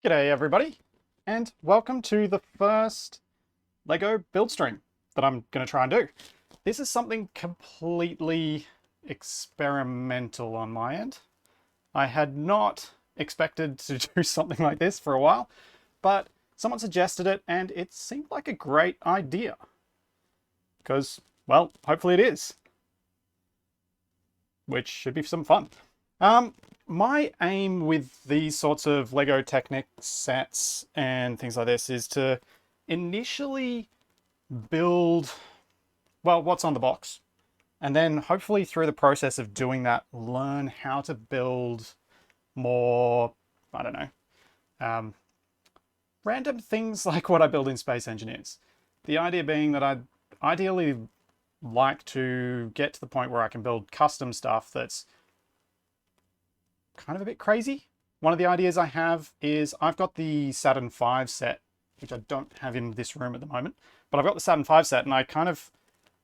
G'day everybody, and welcome to the first LEGO build stream that I'm going to try and do. This is something completely experimental on my end. I had not expected to do something like this for a while, but someone suggested it and it seemed like a great idea. Because, well, hopefully it is. Which should be some fun. My aim with these sorts of LEGO Technic sets and things like this is to initially build, well, what's on the box. And then hopefully through the process of doing that, learn how to build more, I don't know, random things like what I build in Space Engineers. The idea being that I'd ideally like to get to the point where I can build custom stuff that's kind of a bit crazy. One of the ideas I have is I've got the Saturn V set, which I don't have in this room at the moment, but I've got the Saturn V set and I kind of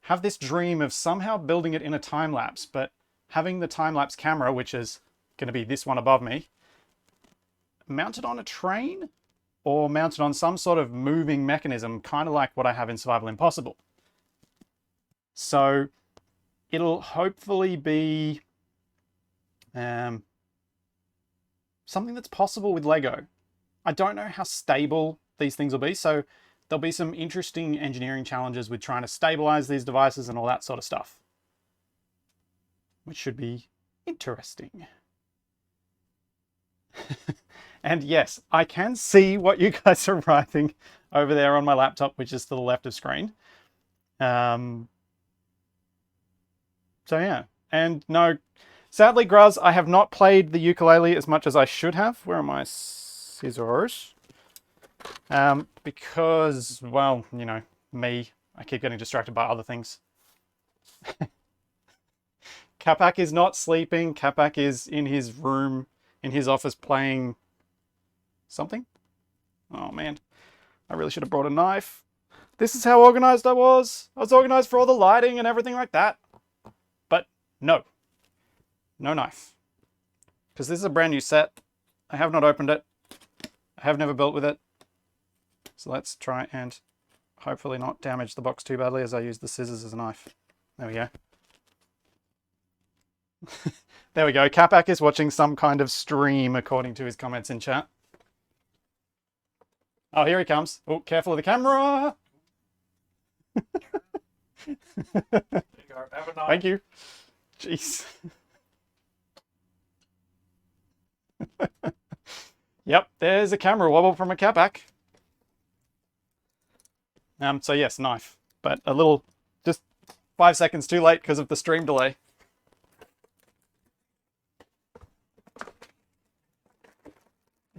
have this dream of somehow building it in a time lapse, but having the time lapse camera, which is going to be this one above me, mounted on a train or mounted on some sort of moving mechanism, kind of like what I have in Survival Impossible. So it'll hopefully be something that's possible with LEGO. I don't know how stable these things will be, so there'll be some interesting engineering challenges with trying to stabilize these devices and all that sort of stuff, which should be interesting. And yes, I can see what you guys are writing over there on my laptop, which is to the left of screen. So yeah, and no, sadly, Gruz, I have not played the ukulele as much as I should have. Where are my scissors? Because, well, you know, me, I keep getting distracted by other things. Capac is not sleeping. Capac is in his room, in his office playing something. Oh man, I really should have brought a knife. This is how organized I was. I was organized for all the lighting and everything like that. But no. No knife. Because this is a brand new set. I have not opened it. I have never built with it. So let's try and hopefully not damage the box too badly as I use the scissors as a knife. There we go. There we go. Capac is watching some kind of stream according to his comments in chat. Oh, here he comes. Oh, careful of the camera. There you go. Have a knife. Thank you. Jeez. Yep, there's a camera wobble from a Capac. So yes, knife, but a little, just 5 seconds too late because of the stream delay.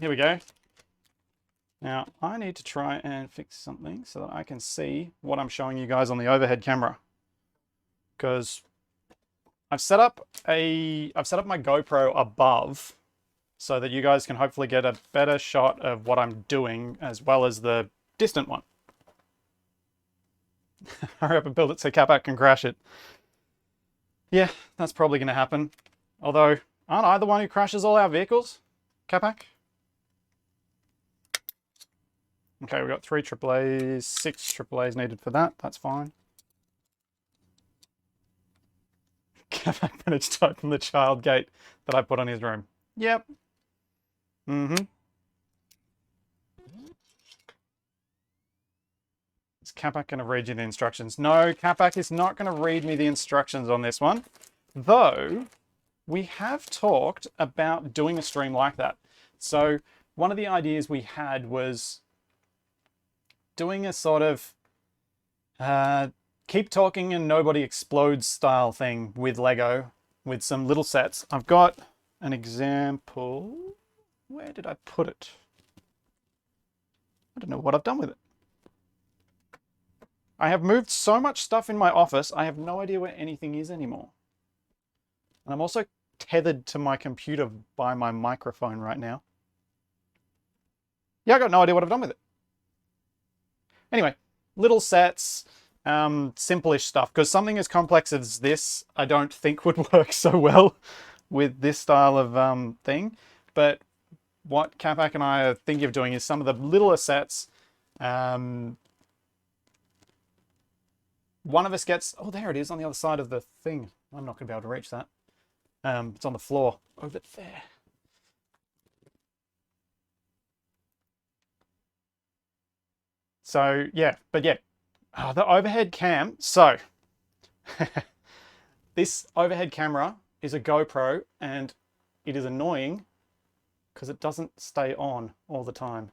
Here we go. Now I need to try and fix something so that I can see what I'm showing you guys on the overhead camera, because I've set up my GoPro above so that you guys can hopefully get a better shot of what I'm doing as well as the distant one. Hurry up and build it so Capac can crash it. Yeah, that's probably going to happen. Although, aren't I the one who crashes all our vehicles, Capac? Okay, we've got 3 AAAs, 6 AAAs needed for that. That's fine. Capac managed to open the child gate that I put on his room. Yep. Mm-hmm. Is Capac going to read you the instructions? No, Capac is not going to read me the instructions on this one. Though, we have talked about doing a stream like that. So, one of the ideas we had was doing a sort of keep talking and nobody explodes style thing with LEGO, with some little sets. I've got an example. Where did I put it? I don't know what I've done with it. I have moved so much stuff in my office, I have no idea where anything is anymore. And I'm also tethered to my computer by my microphone right now. Yeah, I got no idea what I've done with it. Anyway, little sets, simple-ish stuff, because something as complex as this, I don't think would work so well with this style of thing. But what Capac and I are thinking of doing is some of the littler sets. One of us gets... Oh, there it is on the other side of the thing. I'm not going to be able to reach that. It's on the floor over there. So, yeah. But yeah. Oh, the overhead cam. So, this overhead camera is a GoPro, and it is annoying because it doesn't stay on all the time.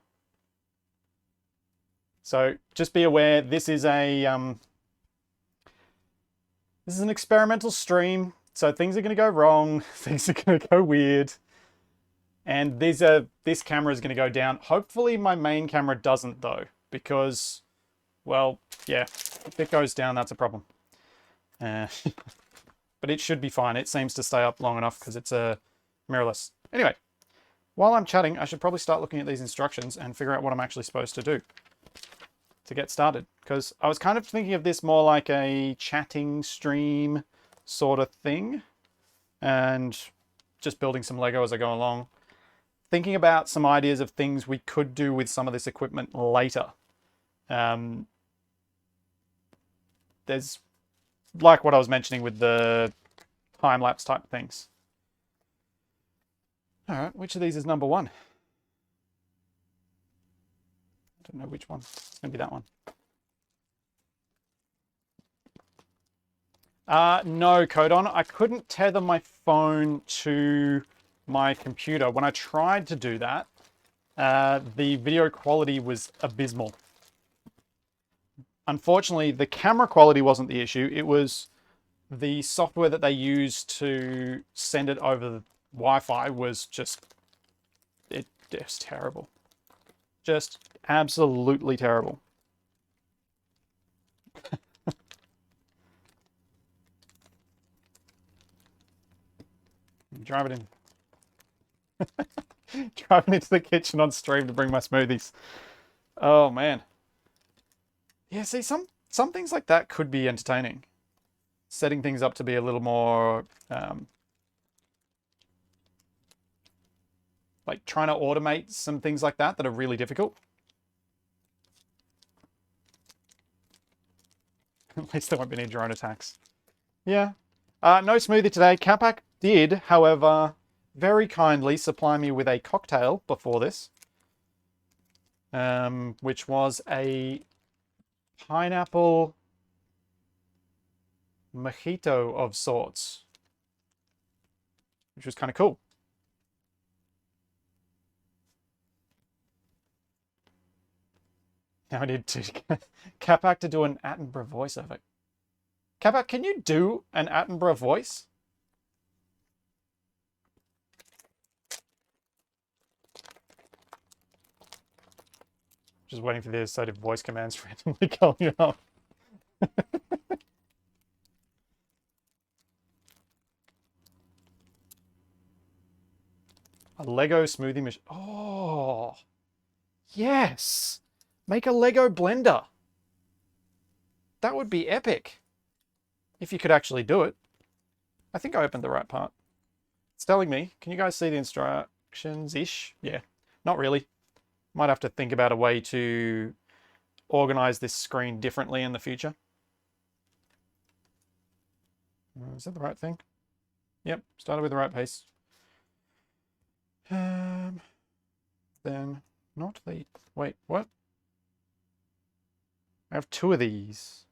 So just be aware, this is an experimental stream, so things are going to go wrong, things are going to go weird, and this camera is going to go down. Hopefully my main camera doesn't though, because, well, yeah, if it goes down, that's a problem. But it should be fine. It seems to stay up long enough because it's a mirrorless. Anyway, while I'm chatting, I should probably start looking at these instructions and figure out what I'm actually supposed to do to get started. Because I was kind of thinking of this more like a chatting stream sort of thing. And just building some Lego as I go along. Thinking about some ideas of things we could do with some of this equipment later. There's, like what I was mentioning with the time-lapse type things. All right, which of these is number one? I don't know which one. It's going to be that one. No, Codon. I couldn't tether my phone to my computer. When I tried to do that, the video quality was abysmal. Unfortunately, the camera quality wasn't the issue. It was the software that they used to send it over the Wi-Fi was just... It was terrible. Just absolutely terrible. Drive it in. Driving into the kitchen on stream to bring my smoothies. Oh, man. Yeah, see, some things like that could be entertaining. Setting things up to be a little more... like trying to automate some things like that are really difficult. At least there won't be any drone attacks. Yeah. No smoothie today. Capac did, however, very kindly supply me with a cocktail before this. Which was a pineapple mojito of sorts. Which was kind of cool. Now I need to Capac to do an Attenborough voiceover. Capac, can you do an Attenborough voice? Just waiting for the associative voice commands to randomly call you up. A Lego smoothie machine. Oh, yes. Make a Lego blender. That would be epic. If you could actually do it. I think I opened the right part. It's telling me. Can you guys see the instructions-ish? Yeah, not really. Might have to think about a way to organize this screen differently in the future. Is that the right thing? Yep, started with the right pace. Then not the... Wait, what? I have two of these.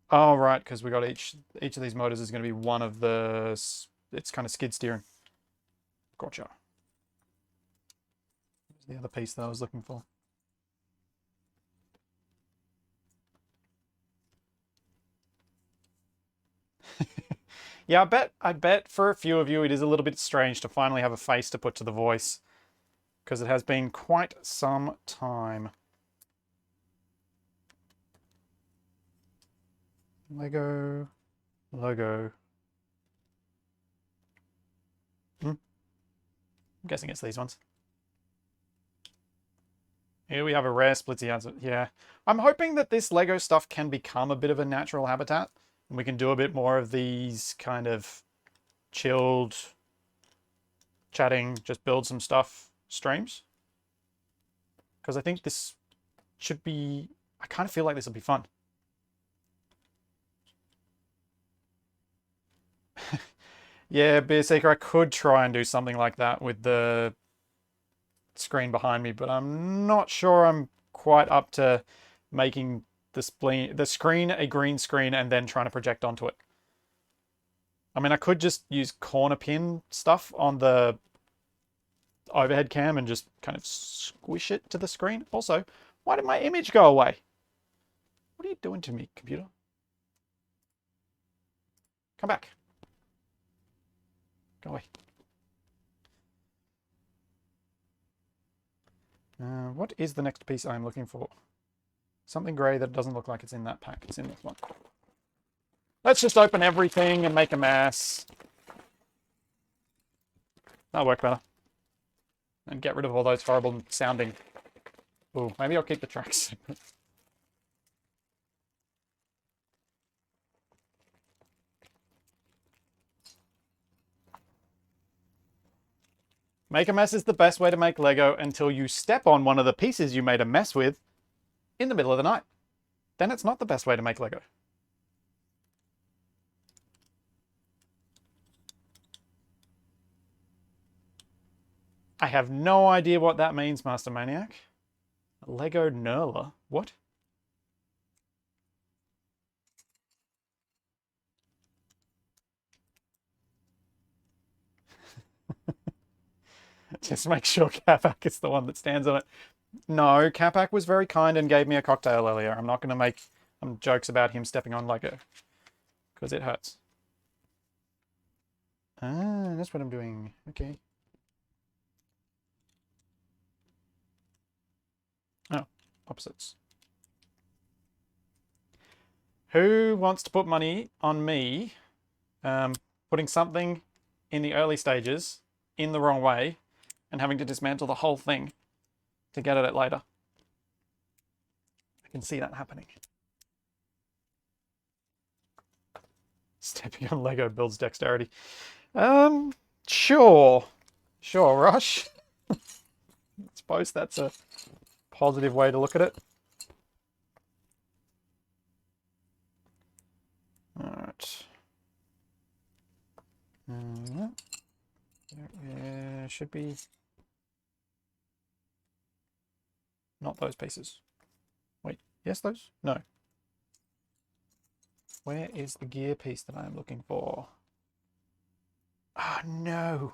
Oh, right, because we got each of these motors is going to be one of the... It's kind of skid steering. Gotcha. Here's the other piece that I was looking for. Yeah, I bet for a few of you it is a little bit strange to finally have a face to put to the voice. Because it has been quite some time. Lego logo. I'm guessing it's these ones. Here we have a rare splitsy answer. Yeah. I'm hoping that this Lego stuff can become a bit of a natural habitat. And we can do a bit more of these kind of chilled, chatting, just build some stuff streams. Because I think this should be... I kind of feel like this will be fun. Yeah, Beer Seeker, I could try and do something like that with the screen behind me, but I'm not sure I'm quite up to making the screen a green screen and then trying to project onto it. I mean, I could just use corner pin stuff on the overhead cam and just kind of squish it to the screen. Also, why did my image go away? What are you doing to me, computer? Come back. Go away. What is the next piece I'm looking for? Something grey that doesn't look like it's in that pack. It's in this one. Let's just open everything and make a mess. That'll work better. And get rid of all those horrible sounding. Ooh, maybe I'll keep the tracks. Make a mess is the best way to make Lego until you step on one of the pieces you made a mess with in the middle of the night. Then it's not the best way to make Lego. I have no idea what that means, Master Maniac. Lego knurler? What? Just make sure Capac is the one that stands on it. No, Capac was very kind and gave me a cocktail earlier. I'm not going to make jokes about him stepping on Lego. Because it hurts. Ah, that's what I'm doing. Okay. Oh, opposites. Who wants to put money on me putting something in the early stages in the wrong way and having to dismantle the whole thing to get at it later? I can see that happening. Stepping on Lego builds dexterity. Sure. Sure, Rush. I suppose that's a positive way to look at it. Alright. There should be... Not those pieces. Wait, yes those? No. Where is the gear piece that I am looking for? Ah, no.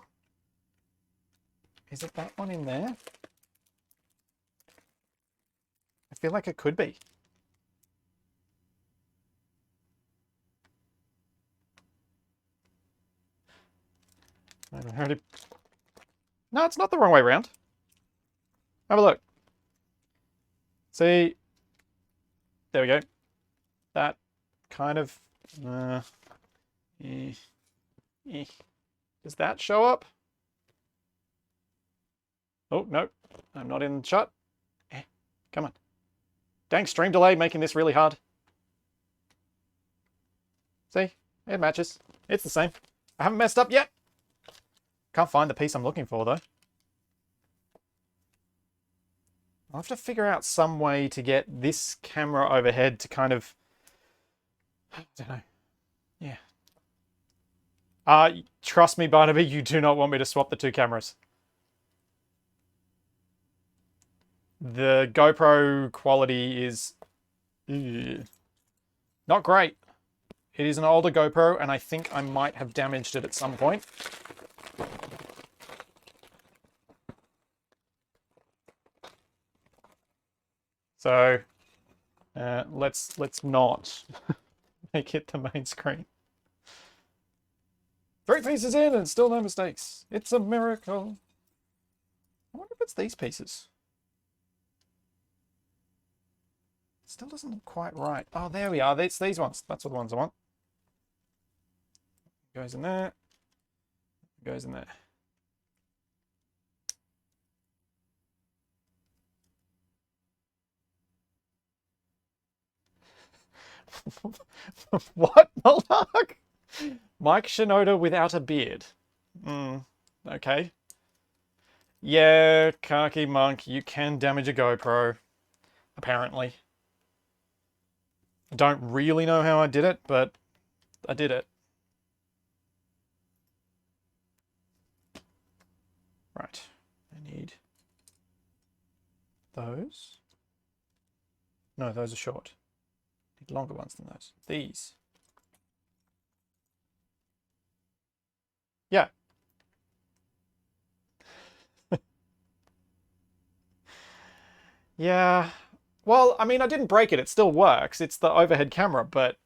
Is it that one in there? I feel like it could be. No, it's not the wrong way around. Have a look. See? There we go. That kind of... Does that show up? Oh, no. I'm not in shot. Come on. Dang, stream delay making this really hard. See? It matches. It's the same. I haven't messed up yet. Can't find the piece I'm looking for, though. I'll have to figure out some way to get this camera overhead to kind of... I don't know. Yeah. Trust me, Barnaby, you do not want me to swap the two cameras. The GoPro quality is... not great. It is an older GoPro, and I think I might have damaged it at some point. So, let's not make it the main screen. 3 pieces in and still no mistakes. It's a miracle. I wonder if it's these pieces. It still doesn't look quite right. Oh, there we are. It's these ones. That's what the ones I want. Goes in there. Goes in there. What, Malak? Mike Shinoda without a beard. Okay. Yeah, Khaki Monk, you can damage a GoPro, apparently. I don't really know how I did it, but I did it. Right, I need those. No, those are short. I need longer ones than those. These. Yeah. Yeah. Well, I mean, I didn't break it. It still works. It's the overhead camera, but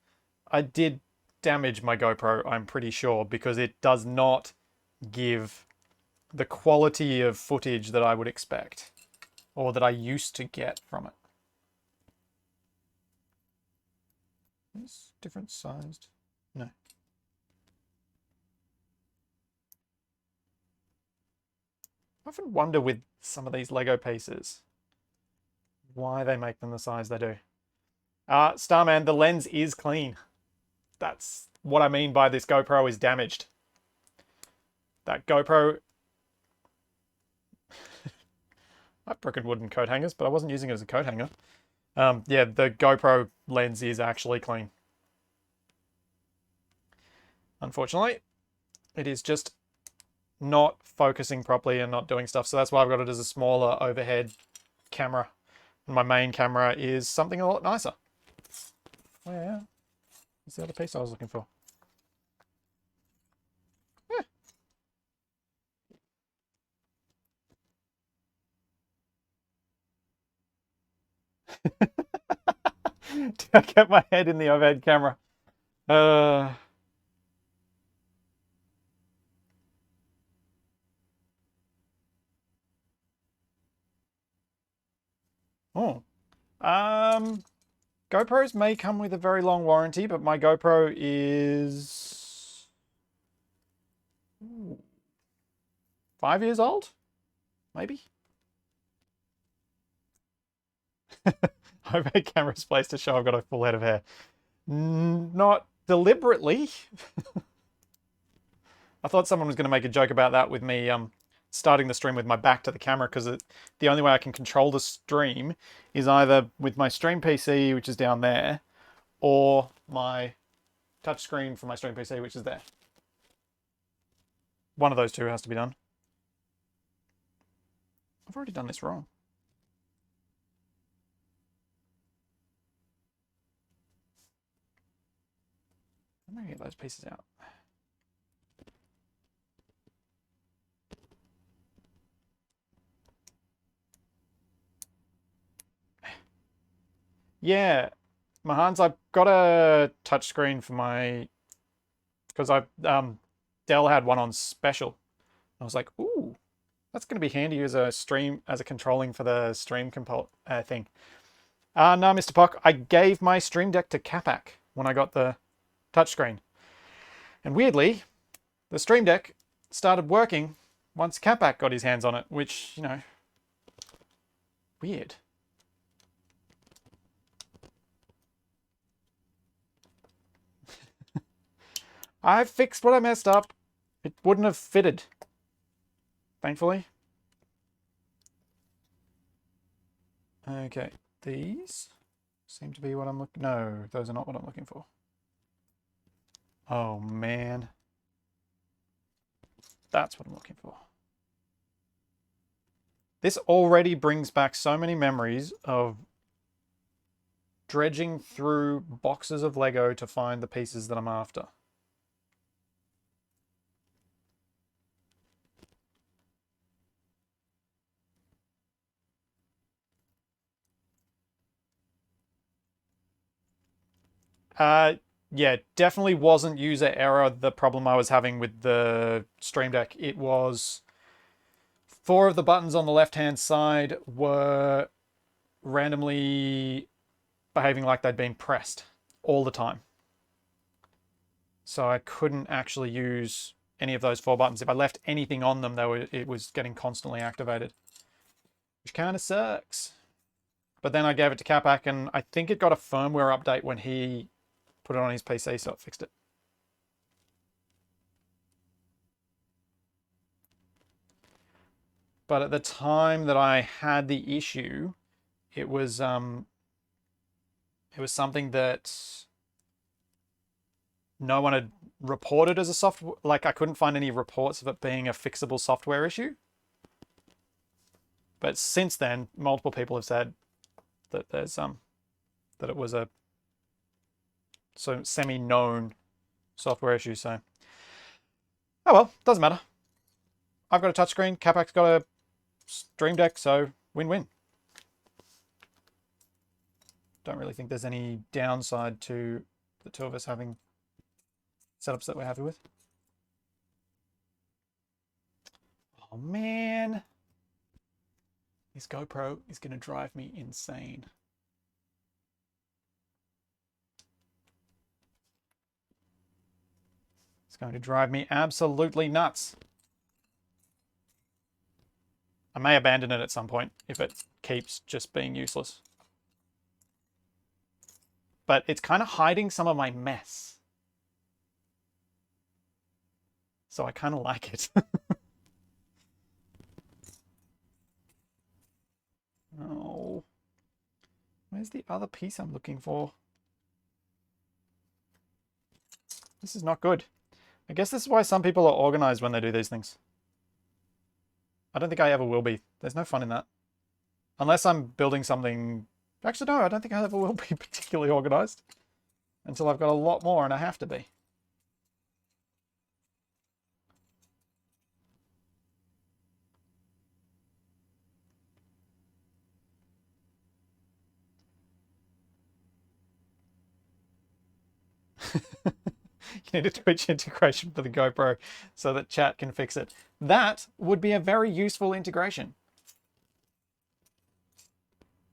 I did damage my GoPro, I'm pretty sure, because it does not give the quality of footage that I would expect, or that I used to get from it. Is different sized? No. I often wonder with some of these Lego pieces why they make them the size they do. Starman, the lens is clean. That's what I mean by this GoPro is damaged. That GoPro... I've broken wooden coat hangers, but I wasn't using it as a coat hanger. Yeah, the GoPro lens is actually clean. Unfortunately, it is just not focusing properly and not doing stuff. So that's why I've got it as a smaller overhead camera. And my main camera is something a lot nicer. Where is the other piece I was looking for? Did I get my head in the overhead camera? Oh. GoPros may come with a very long warranty, but my GoPro is 5 years old, maybe. Overhead camera's placed to show I've got a full head of hair. Not deliberately. I thought someone was going to make a joke about that with me starting the stream with my back to the camera, because the only way I can control the stream is either with my stream PC, which is down there, or my touchscreen for my stream PC, which is there. One of those two has to be done. I've already done this wrong. I'm going to get those pieces out. Yeah, Mahans, I've got a touchscreen for my... Because Dell had one on special. I was like, ooh, that's going to be handy as a stream, as a controlling for the stream thing. No, Mr. Pock, I gave my Stream Deck to Capac when I got the touchscreen. And weirdly, the Stream Deck started working once Capac got his hands on it, which, you know, weird. I fixed what I messed up. It wouldn't have fitted, thankfully. Okay, these seem to be what I'm looking... No, those are not what I'm looking for. Oh, man. That's what I'm looking for. This already brings back so many memories of dredging through boxes of Lego to find the pieces that I'm after. Yeah, definitely wasn't user error the problem I was having with the Stream Deck. It was 4 of the buttons on the left-hand side were randomly behaving like they'd been pressed all the time. So I couldn't actually use any of those 4 buttons. If I left anything on them, it was getting constantly activated, which kind of sucks. But then I gave it to Capac, and I think it got a firmware update when he put it on his PC, so it fixed it. but at the time that I had the issue, it was something that no one had reported as a software. Like, I couldn't find any reports of it being a fixable software issue. But since then, multiple people have said that there's that it was a semi-known software issue. So, oh well, doesn't matter. I've got a touchscreen. Capac's got a Stream Deck, so win-win. Don't really think there's any downside to the two of us having setups that we're happy with. Oh man, this GoPro is going to drive me insane. It's going to drive me absolutely nuts. I may abandon it at some point if it keeps just being useless. But it's kind of hiding some of my mess. So I kind of like it. Oh. Where's the other piece I'm looking for? This is not good. I guess this is why some people are organized when they do these things. I don't think I ever will be. There's no fun in that. Unless I'm building something... Actually, no, I don't think I ever will be particularly organized. Until I've got a lot more and I have to be. You need a Twitch integration for the GoPro so that chat can fix it. That would be a very useful integration.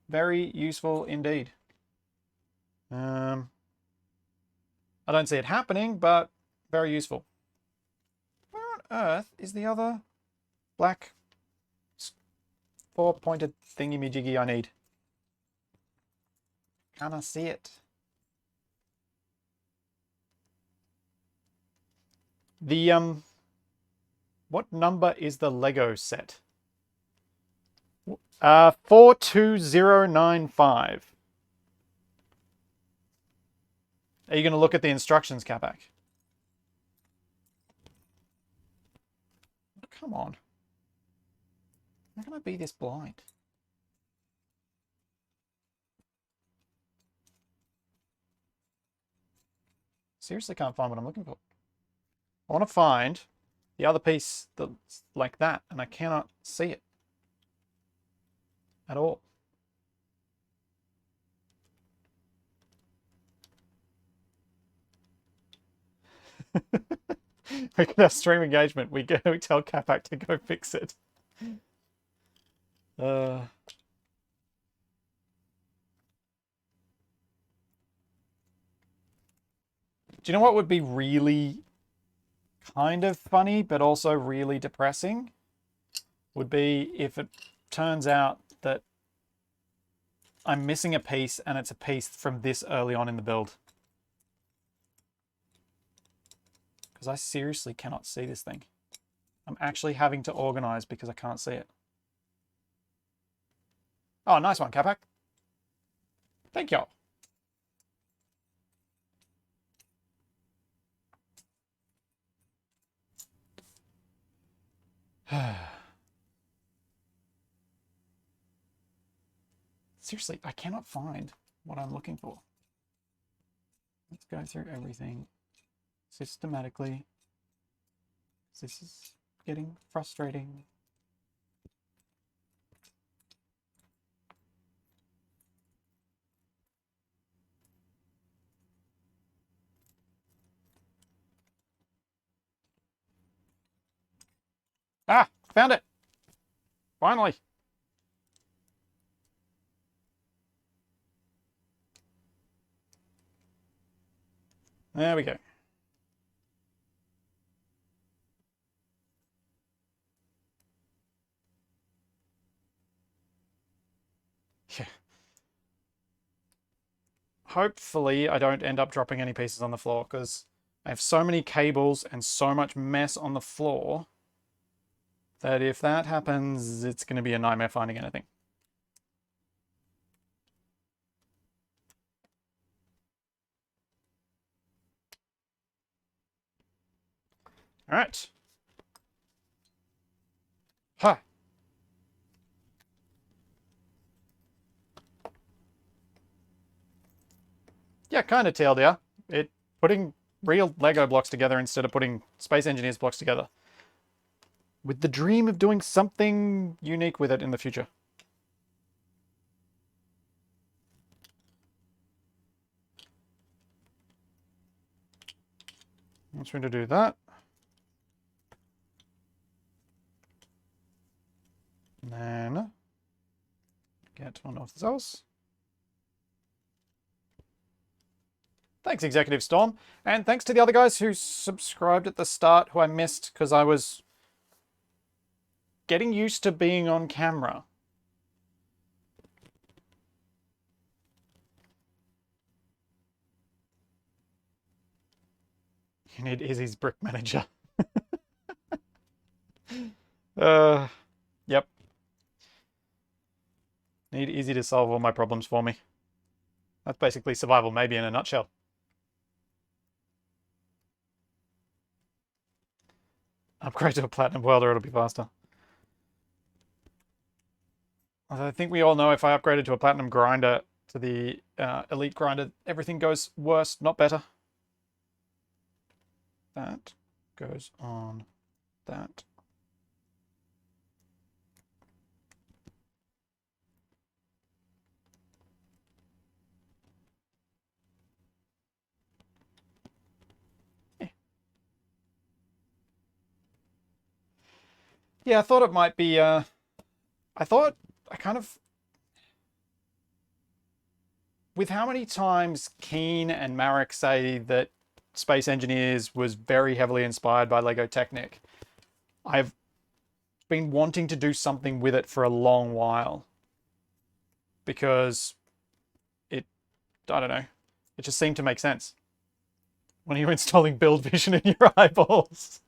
Very useful indeed. I don't see it happening, but very useful. Where on earth is the other black four-pointed thingy-majiggy I need? Can I see it? The, what number is the Lego set? 42095. Are you going to look at the instructions, Capac? Come on. How can I be this blind? Seriously can't find what I'm looking for. I want to find the other piece that's like that, and I cannot see it at all. We can have stream engagement. We tell Capac to go fix it. Do you know what would be really kind of funny, but also really depressing? Would be if it turns out that I'm missing a piece and it's a piece from this early on in the build. Because I seriously cannot see this thing. I'm actually having to organize because I can't see it. Oh, nice one, Capac. Thank you. Seriously, I cannot find what I'm looking for. Let's go through everything systematically. This is getting frustrating. Ah, found it. Finally. There we go. Yeah. Hopefully I don't end up dropping any pieces on the floor because I have so many cables and so much mess on the floor that if that happens, it's going to be a nightmare finding anything. All right. Ha. Yeah, kind of TLDR. Putting real Lego blocks together instead of putting Space Engineers blocks together, with the dream of doing something unique with it in the future. Once we're going to do that, and then get one of those. Thanks, Executive Storm. And thanks to the other guys who subscribed at the start, who I missed because I was getting used to being on camera. You need Izzy's Brick Manager. Yep. Need Izzy to solve all my problems for me. That's basically survival maybe in a nutshell. Upgrade to a platinum welder, it'll be faster. I think we all know if I upgraded to a platinum grinder, to the elite grinder, everything goes worse, not better. That goes on that. Yeah, I thought it might be, I kind of, with how many times Keen and Marek say that Space Engineers was very heavily inspired by LEGO Technic, I've been wanting to do something with it for a long while. Because I don't know, it just seemed to make sense. When you're installing build vision in your eyeballs.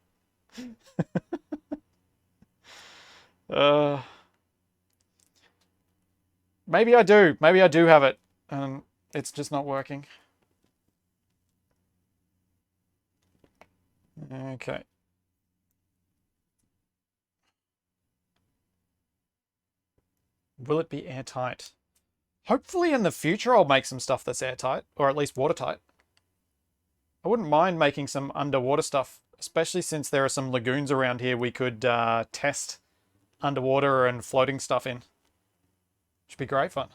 Maybe I do. Maybe I do have it. And it's just not working. Okay. Will it be airtight? Hopefully in the future I'll make some stuff that's airtight, or at least watertight. I wouldn't mind making some underwater stuff, especially since there are some lagoons around here we could test underwater and floating stuff in. Should be great fun.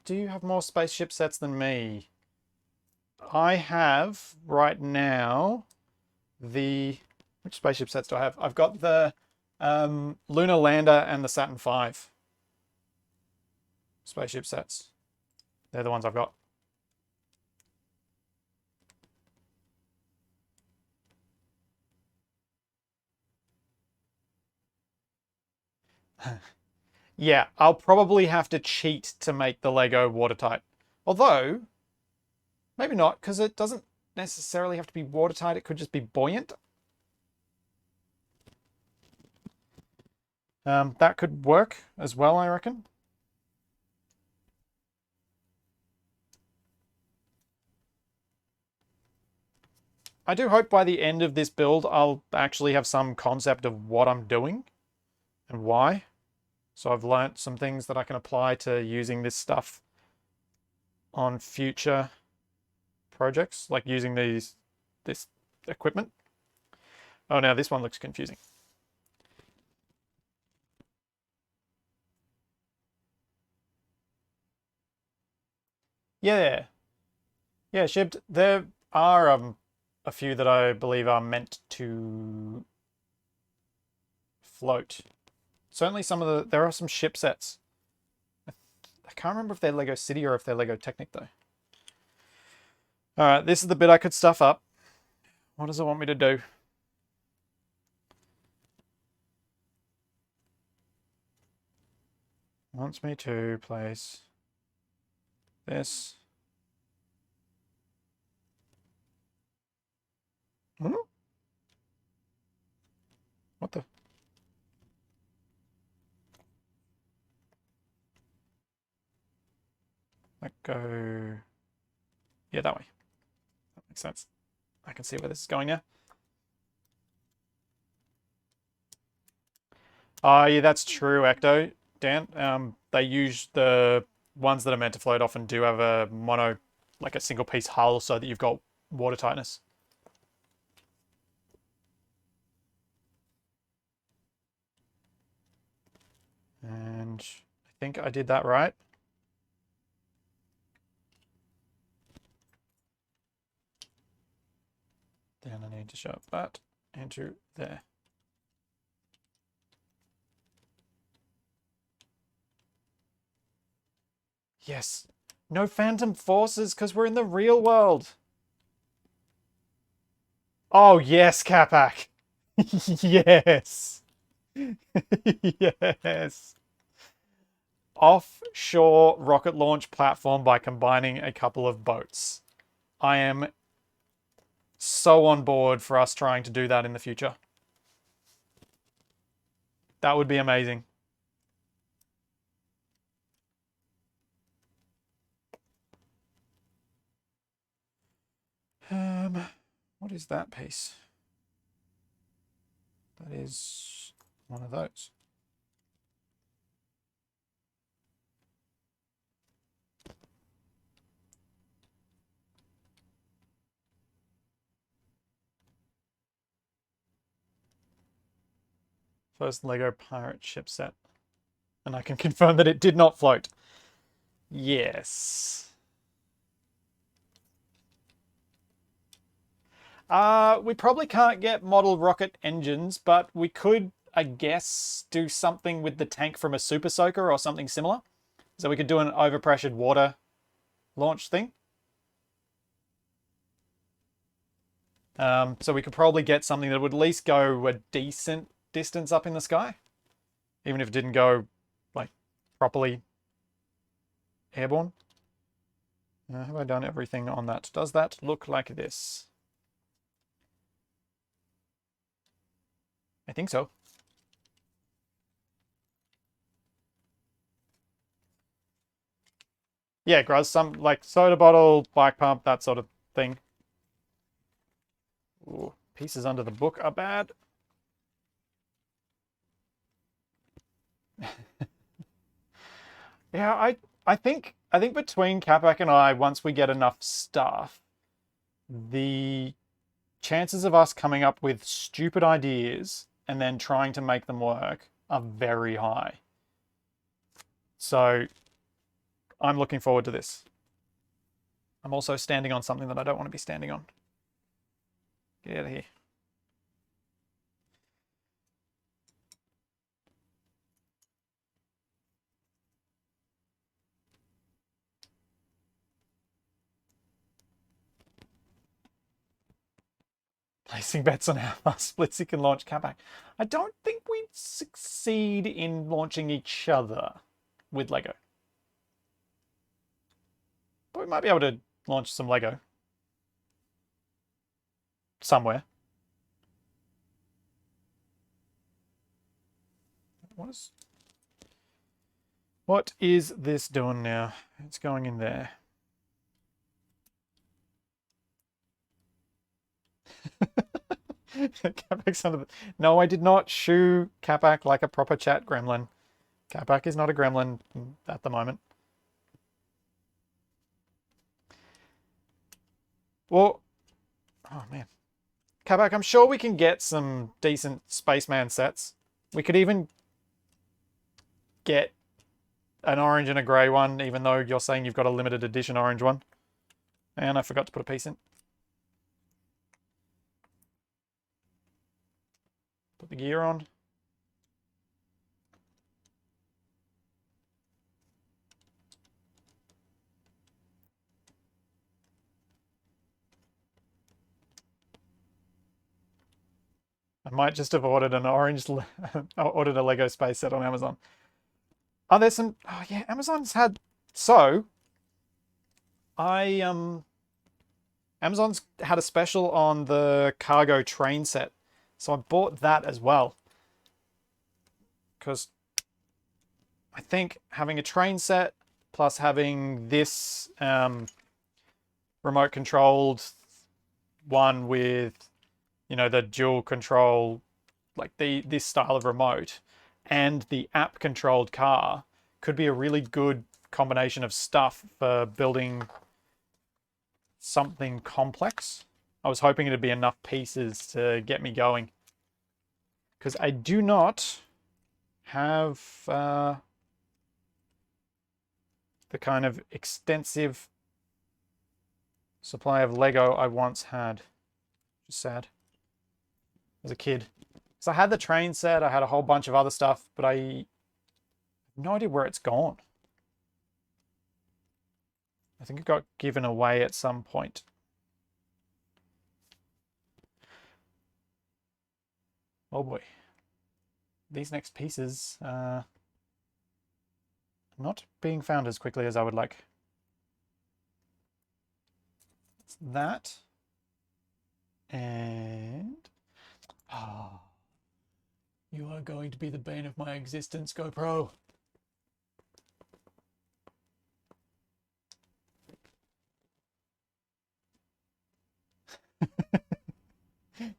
Do you have more spaceship sets than me? I have, right now, which spaceship sets do I have? I've got the Lunar Lander and the Saturn V spaceship sets. They're the ones I've got. Yeah, I'll probably have to cheat to make the Lego watertight. Although, maybe not, because it doesn't necessarily have to be watertight. It could just be buoyant. That could work as well, I reckon. I do hope by the end of this build, I'll actually have some concept of what I'm doing and why. So I've learnt some things that I can apply to using this stuff on future projects, like using this equipment. Oh, now this one looks confusing. Yeah. Yeah, Shibbed. There are a few that I believe are meant to float. Certainly there are some ship sets. I can't remember if they're LEGO City or if they're LEGO Technic though. Alright, this is the bit I could stuff up. What does it want me to do? wants me to place this. Hmm? What the? Like go... Yeah, that way. That makes sense. I can see where this is going now. Oh, yeah, that's true, Ecto, Dan. They use the ones that are meant to float often do have a mono, like a single piece hull so that you've got water tightness. And I think I did that right. Then I need to shove that into there. Yes. No phantom forces because we're in the real world. Oh, yes, Capac. Yes. Yes. Offshore rocket launch platform by combining a couple of boats. I am so on board for us trying to do that in the future. That would be amazing. What is that piece? That is one of those. First LEGO pirate ship set. And I can confirm that it did not float. Yes. We probably can't get model rocket engines, but we could, I guess, do something with the tank from a Super Soaker or something similar. So we could do an overpressured water launch thing. So we could probably get something that would at least go a decent distance up in the sky. Even if it didn't go, like, properly airborne. Have I done everything on that? Does that look like this? I think so. Yeah, Gruz, some like soda bottle, bike pump, that sort of thing. Ooh, pieces under the book are bad. Yeah, I think between Capac and I, once we get enough stuff, the chances of us coming up with stupid ideas and then trying to make them work are very high. So I'm looking forward to this. I'm also standing on something that I don't want to be standing on. Get out of here. Placing bets on how fast Splitsy can launch Capac. I don't think we'd succeed in launching each other with Lego. But we might be able to launch some Lego. Somewhere. What is this doing now? It's going in there. Capac's under the... No, I did not shoo Capac like a proper chat gremlin. Capac is not a gremlin at the moment. Well, oh man. Capac, I'm sure we can get some decent spaceman sets. We could even get an orange and a grey one, even though you're saying you've got a limited edition orange one. And I forgot to put a piece in. Put the gear on. I might just have ordered an ordered a Lego space set on Amazon. Oh, there's some... Oh, yeah, Amazon's had... So, I, Amazon's had a special on the cargo train set. So I bought that as well. Because I think having a train set plus having this remote controlled one with, you know, the dual control, like this style of remote, and the app controlled car could be a really good combination of stuff for building something complex. I was hoping it'd be enough pieces to get me going, because I do not have the kind of extensive supply of Lego I once had. Just sad. As a kid. So I had the train set, I had a whole bunch of other stuff, but I have no idea where it's gone. I think it got given away at some point. Oh boy. These next pieces are not being found as quickly as I would like. It's that. And... Ah. You are going to be the bane of my existence, GoPro.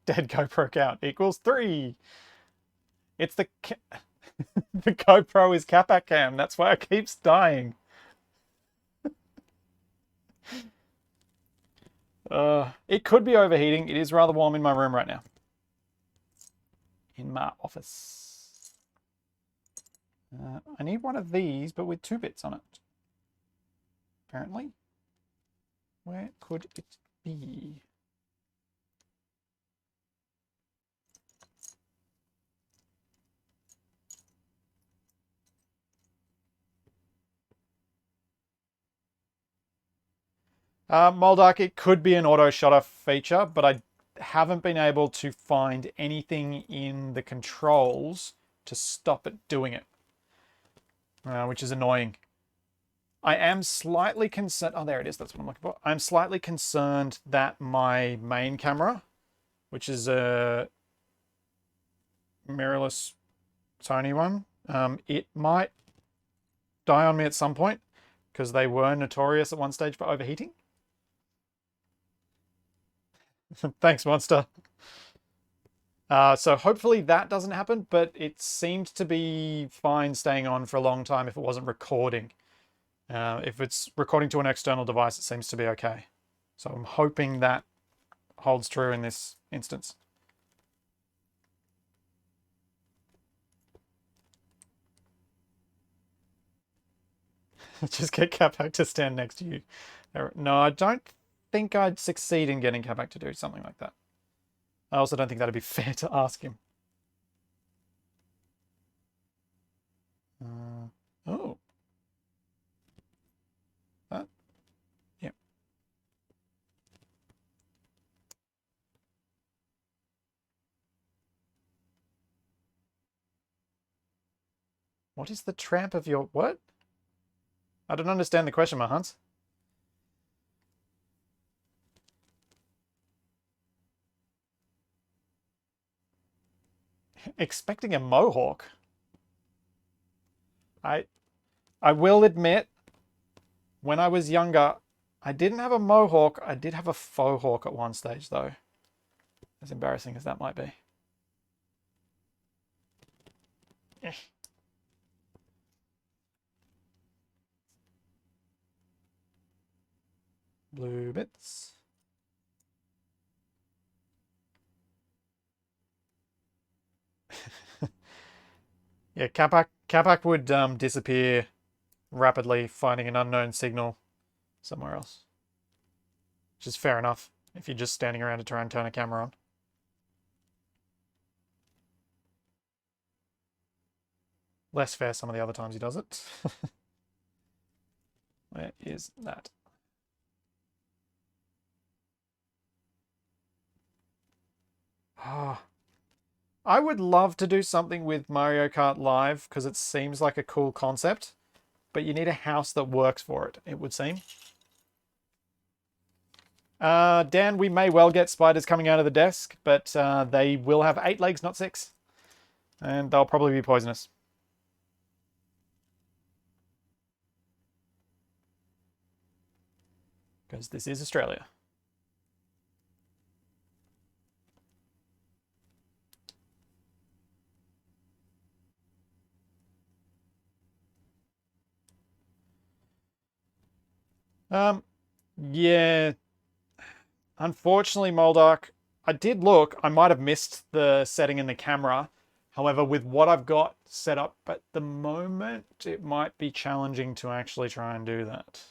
Dead GoPro count equals 3. It's the the GoPro is Capac cam. That's why it keeps dying. It could be overheating. It is rather warm in my room right now. In my office. I need one of these, but with 2 bits on it. Apparently. Where could it be? Moldark, it could be an auto shutter feature, but I haven't been able to find anything in the controls to stop it doing it, which is annoying. I am slightly concerned... Oh, there it is. That's what I'm looking for. I'm slightly concerned that my main camera, which is a mirrorless Sony one, it might die on me at some point, because they were notorious at one stage for overheating. Thanks, Monster. So hopefully that doesn't happen, but it seemed to be fine staying on for a long time if it wasn't recording. If it's recording to an external device, it seems to be okay. So I'm hoping that holds true in this instance. Just get Capac to stand next to you. No, I don't think I'd succeed in getting Capac to do something like that. I also don't think that'd be fair to ask him. Oh. That? Yep. What is the tramp of your... What? I don't understand the question, my Hans. Expecting a mohawk? I will admit, when I was younger, I didn't have a mohawk. I did have a faux hawk at one stage, though. As embarrassing as that might be. Blue bits. Yeah, Capac would disappear rapidly, finding an unknown signal somewhere else. Which is fair enough, if you're just standing around to try and turn a camera on. Less fair some of the other times he does it. Where is that? Ah. I would love to do something with Mario Kart Live because it seems like a cool concept, but you need a house that works for it, it would seem. Dan, we may well get spiders coming out of the desk, but they will have 8 legs, not 6. And they'll probably be poisonous. Because this is Australia. Yeah. Unfortunately, Moldark, I did look. I might have missed the setting in the camera. However, with what I've got set up at the moment, it might be challenging to actually try and do that.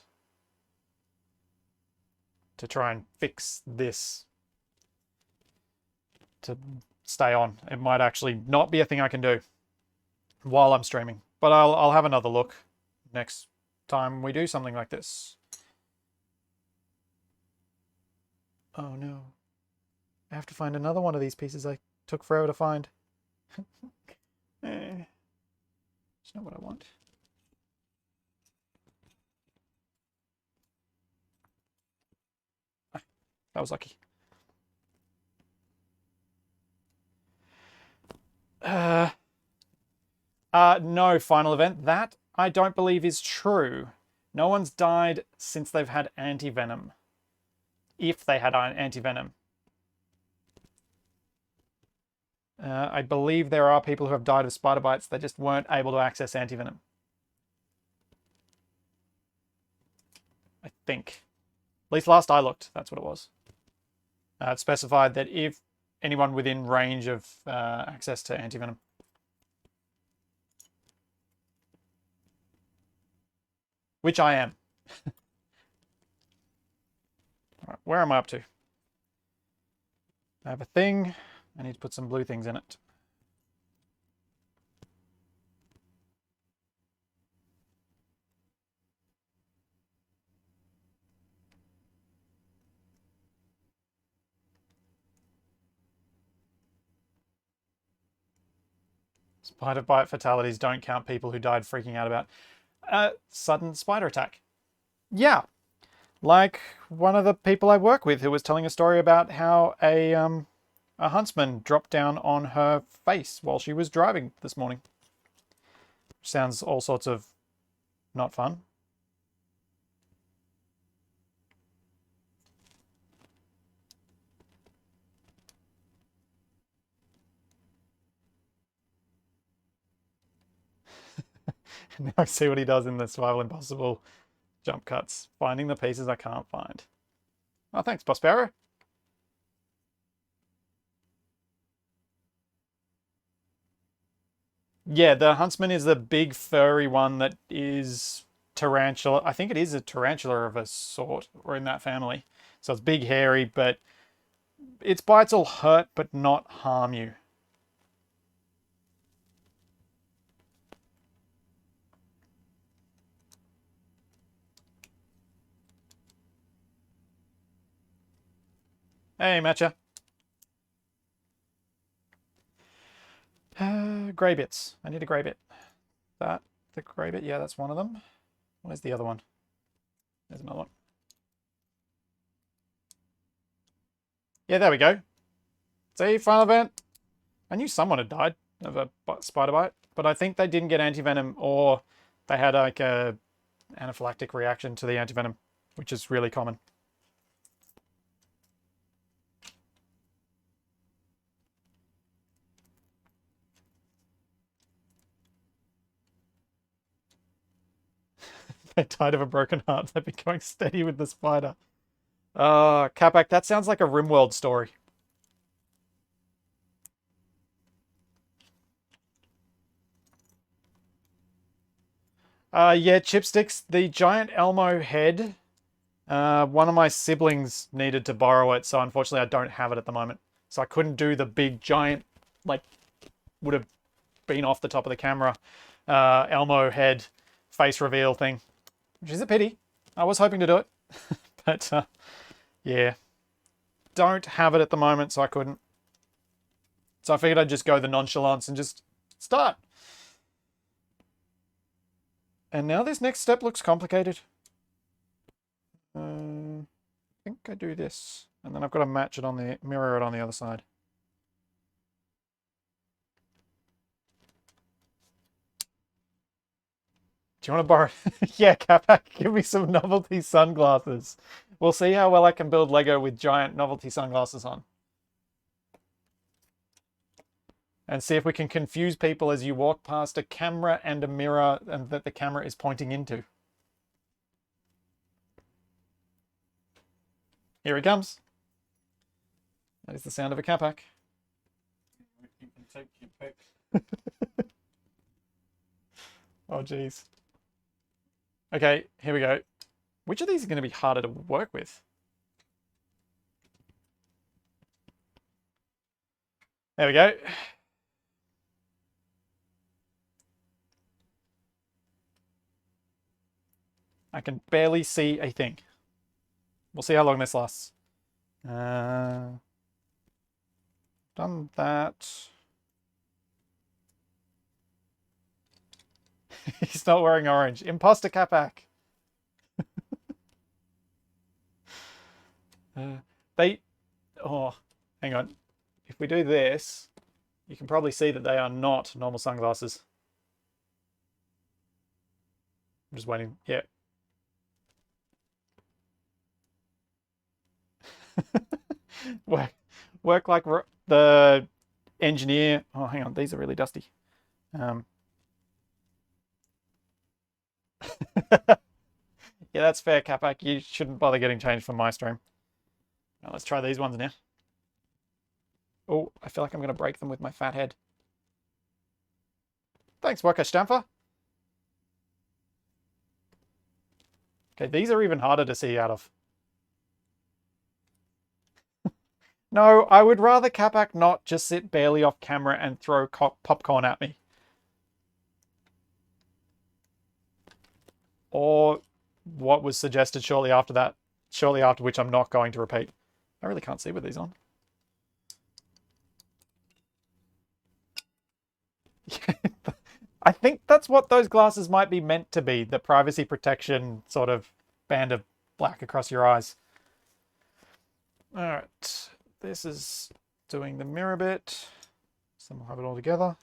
To try and fix this to stay on. It might actually not be a thing I can do while I'm streaming. But I'll have another look next time we do something like this. Oh no. I have to find another one of these pieces I took forever to find. It's not what I want. Ah, that was lucky. No final event. That I don't believe is true. No one's died since they've had anti-venom. If they had anti-venom. I believe there are people who have died of spider bites. They just weren't able to access anti-venom. I think. At least last I looked, that's what it was. It specified that if anyone within range of access to anti-venom. Which I am. All right, where am I up to? I have a thing. I need to put some blue things in it. Spider bite fatalities don't count people who died freaking out about a sudden spider attack. Yeah, like one of the people I work with who was telling a story about how a huntsman dropped down on her face while she was driving this morning. Sounds all sorts of not fun. Now I see what he does in the Survival Impossible jump cuts. Finding the pieces I can't find. Oh, thanks, Prospero. Yeah, the huntsman is the big furry one that is tarantula. I think it is a tarantula of a sort, or in that family. So it's big, hairy, but its bites will hurt but not harm you. Hey, Matcha. Grey bits. I need a grey bit. That, the grey bit, yeah, that's one of them. Where's the other one? There's another one. Yeah, there we go. See, final event. I knew someone had died of a spider bite, but I think they didn't get anti-venom or they had like a anaphylactic reaction to the anti-venom, which is really common. They died of a broken heart. They've been going steady with the spider. Capac, that sounds like a RimWorld story. Yeah, Chipsticks, the giant Elmo head. One of my siblings needed to borrow it, so unfortunately I don't have it at the moment. So I couldn't do the big giant, like, would have been off the top of the camera, Elmo head face reveal thing. Which is a pity. I was hoping to do it. But, yeah. Don't have it at the moment, so I couldn't. So I figured I'd just go the nonchalance and just start. And now this next step looks complicated. I think I do this. And then I've got to match it on the, mirror it on the other side. Do you want to borrow? Yeah, Capac, give me some novelty sunglasses. We'll see how well I can build Lego with giant novelty sunglasses on. And see if we can confuse people as you walk past a camera and a mirror and that the camera is pointing into. Here he comes. That is the sound of a Capac. You can take your pick. Oh, geez. Okay, here we go. Which of these are going to be harder to work with? There we go. I can barely see a thing. We'll see how long this lasts. Done that. He's not wearing orange. Imposter Capac. Oh, hang on. If we do this, you can probably see that they are not normal sunglasses. I'm just waiting. Yeah. work like the engineer. Oh, hang on. These are really dusty. Yeah, that's fair, Capac. You shouldn't bother getting changed from my stream. Now let's try these ones now. Oh, I feel like I'm going to break them with my fat head. Thanks, Worker Stamper. Okay, these are even harder to see out of. No, I would rather Capac not just sit barely off camera and throw popcorn at me. Or what was suggested shortly after that, shortly after which I'm not going to repeat. I really can't see with these on. I think that's what those glasses might be meant to be, the privacy protection sort of band of black across your eyes. All right, this is doing the mirror bit. So we'll have it all together.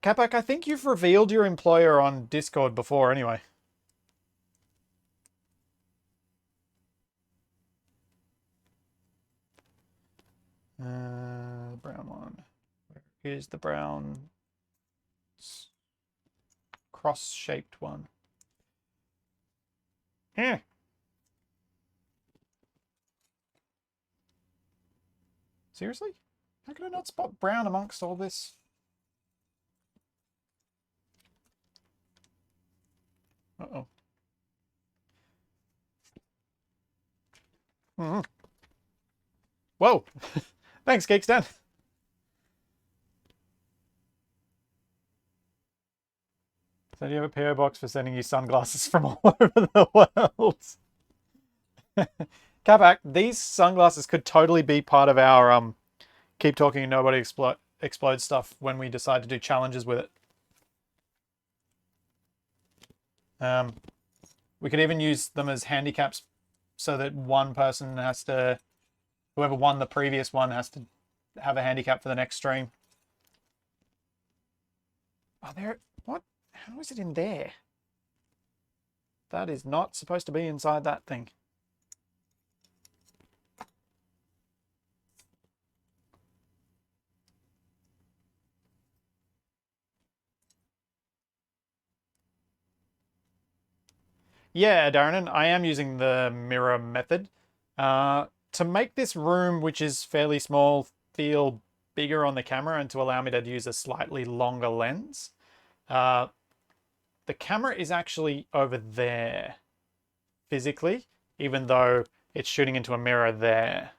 Capac, I think you've revealed your employer on Discord before anyway. Brown one. Here's the brown cross-shaped one. Here. Seriously? How could I not spot brown amongst all this? Uh-oh. Mm-hmm. Whoa! Thanks, Geekstan. So do you have a PO box for sending you sunglasses from all over the world? Capac, these sunglasses could totally be part of our keep talking and nobody explode stuff when we decide to do challenges with it. We could even use them as handicaps so that one person has to, whoever won the previous one has to have a handicap for the next stream. Oh, there, what? How is it in there? That is not supposed to be inside that thing. Yeah, Darren, I am using the mirror method to make this room, which is fairly small, feel bigger on the camera and to allow me to use a slightly longer lens. The camera is actually over there physically, even though it's shooting into a mirror there.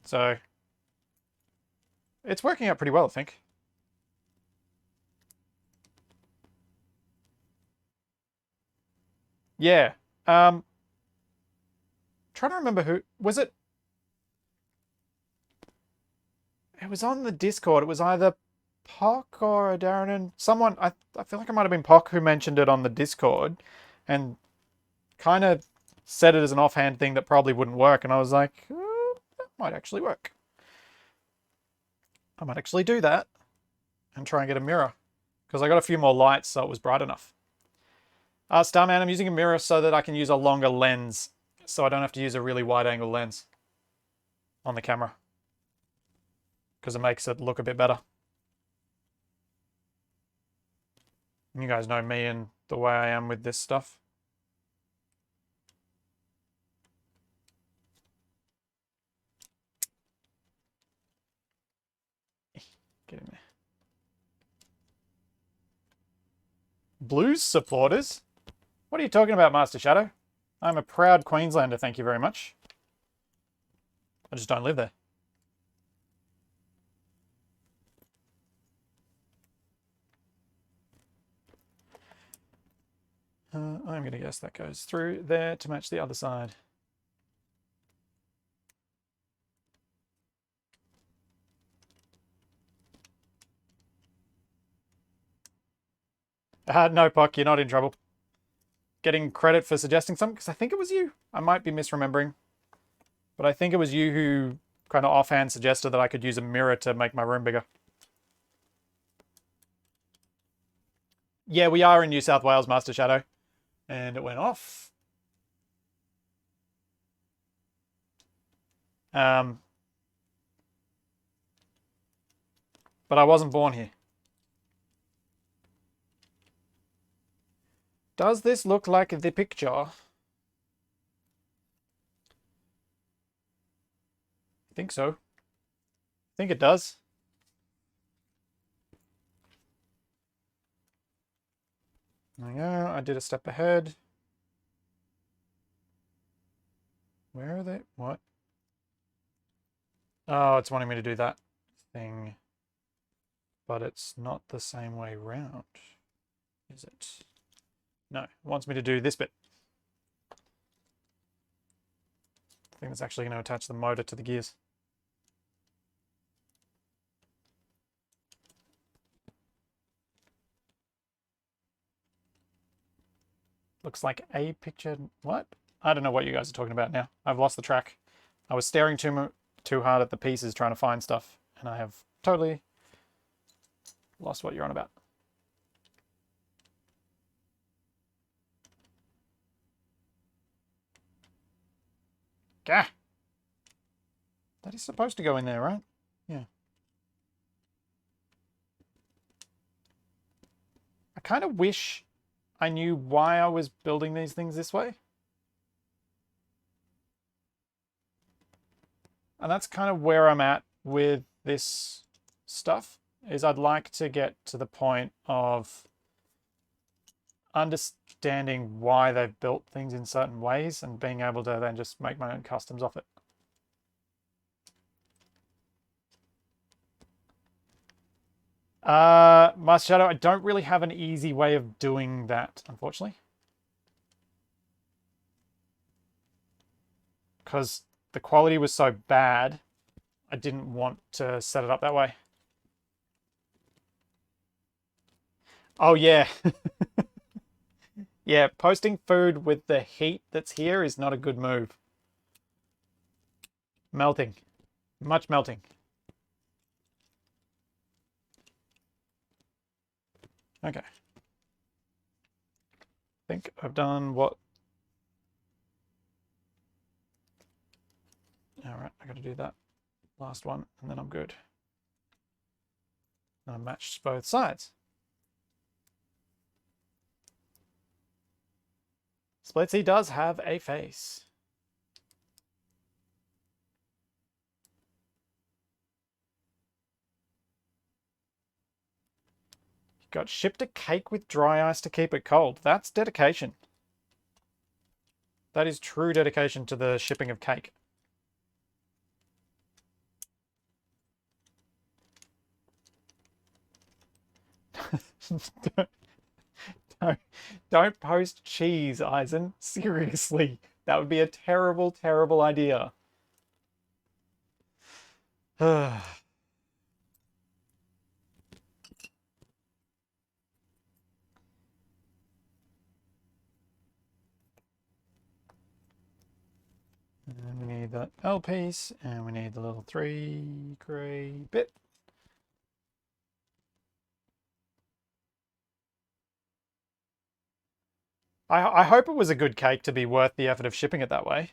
So it's working out pretty well, I think. Yeah. Trying to remember who was it. It was on the Discord. It was either Pock or Darren and someone. I feel like it might have been Pock who mentioned it on the Discord, and kind of said it as an offhand thing that probably wouldn't work. And I was like, oh, that might actually work. I might actually do that and try and get a mirror because I got a few more lights, so it was bright enough. Starman, I'm using a mirror so that I can use a longer lens, so I don't have to use a really wide angle lens on the camera because it makes it look a bit better. You guys know me and the way I am with this stuff. Get in there. Blues supporters? What are you talking about, Master Shadow? I'm a proud Queenslander, thank you very much. I just don't live there. I'm going to guess that goes through there to match the other side. No, Puck, you're not in trouble. Getting credit for suggesting something, because I think it was you. I might be misremembering. But I think it was you who kind of offhand suggested that I could use a mirror to make my room bigger. Yeah, we are in New South Wales, Master Shadow. And it went off. But I wasn't born here. Does this look like the picture? I think so. I think it does. There we go. I did a step ahead. Where are they? What? Oh, it's wanting me to do that thing. But it's not the same way round, is it? No, it wants me to do this bit. I think that's actually going to attach the motor to the gears. Looks like a picture. What? I don't know what you guys are talking about now. I've lost the track. I was staring too hard at the pieces trying to find stuff, and I have totally lost what you're on about. Gah! That is supposed to go in there, right? Yeah. I kind of wish I knew why I was building these things this way. And that's kind of where I'm at with this stuff, is I'd like to get to the point of understanding why they've built things in certain ways and being able to then just make my own customs off it. Master Shadow, I don't really have an easy way of doing that, unfortunately. Because the quality was so bad, I didn't want to set it up that way. Oh, yeah. Yeah, posting food with the heat that's here is not a good move. Melting. Much melting. Okay. I think I've done what... Alright, I gotta do that last one, and then I'm good. And I matched both sides. Splitsy does have a face. Got shipped a cake with dry ice to keep it cold. That's dedication. That is true dedication to the shipping of cake. Don't post cheese, Eisen. Seriously. That would be a terrible, terrible idea. And we need that L piece, and we need the little 3 grey bit. I hope it was a good cake to be worth the effort of shipping it that way.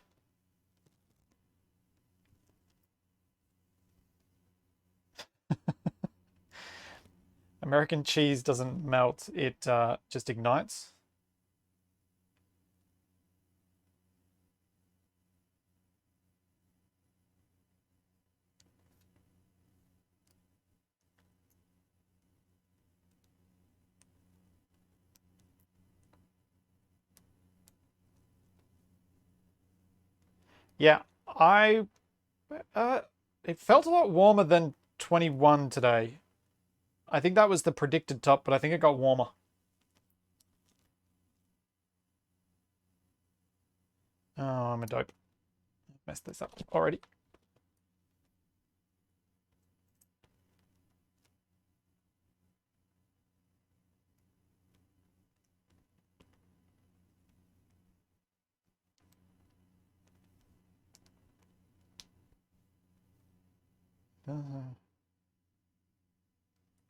American cheese doesn't melt, it just ignites. Yeah, it felt a lot warmer than 21 today. I think that was the predicted top, but I think it got warmer. Oh, I'm a dope. Messed this up already.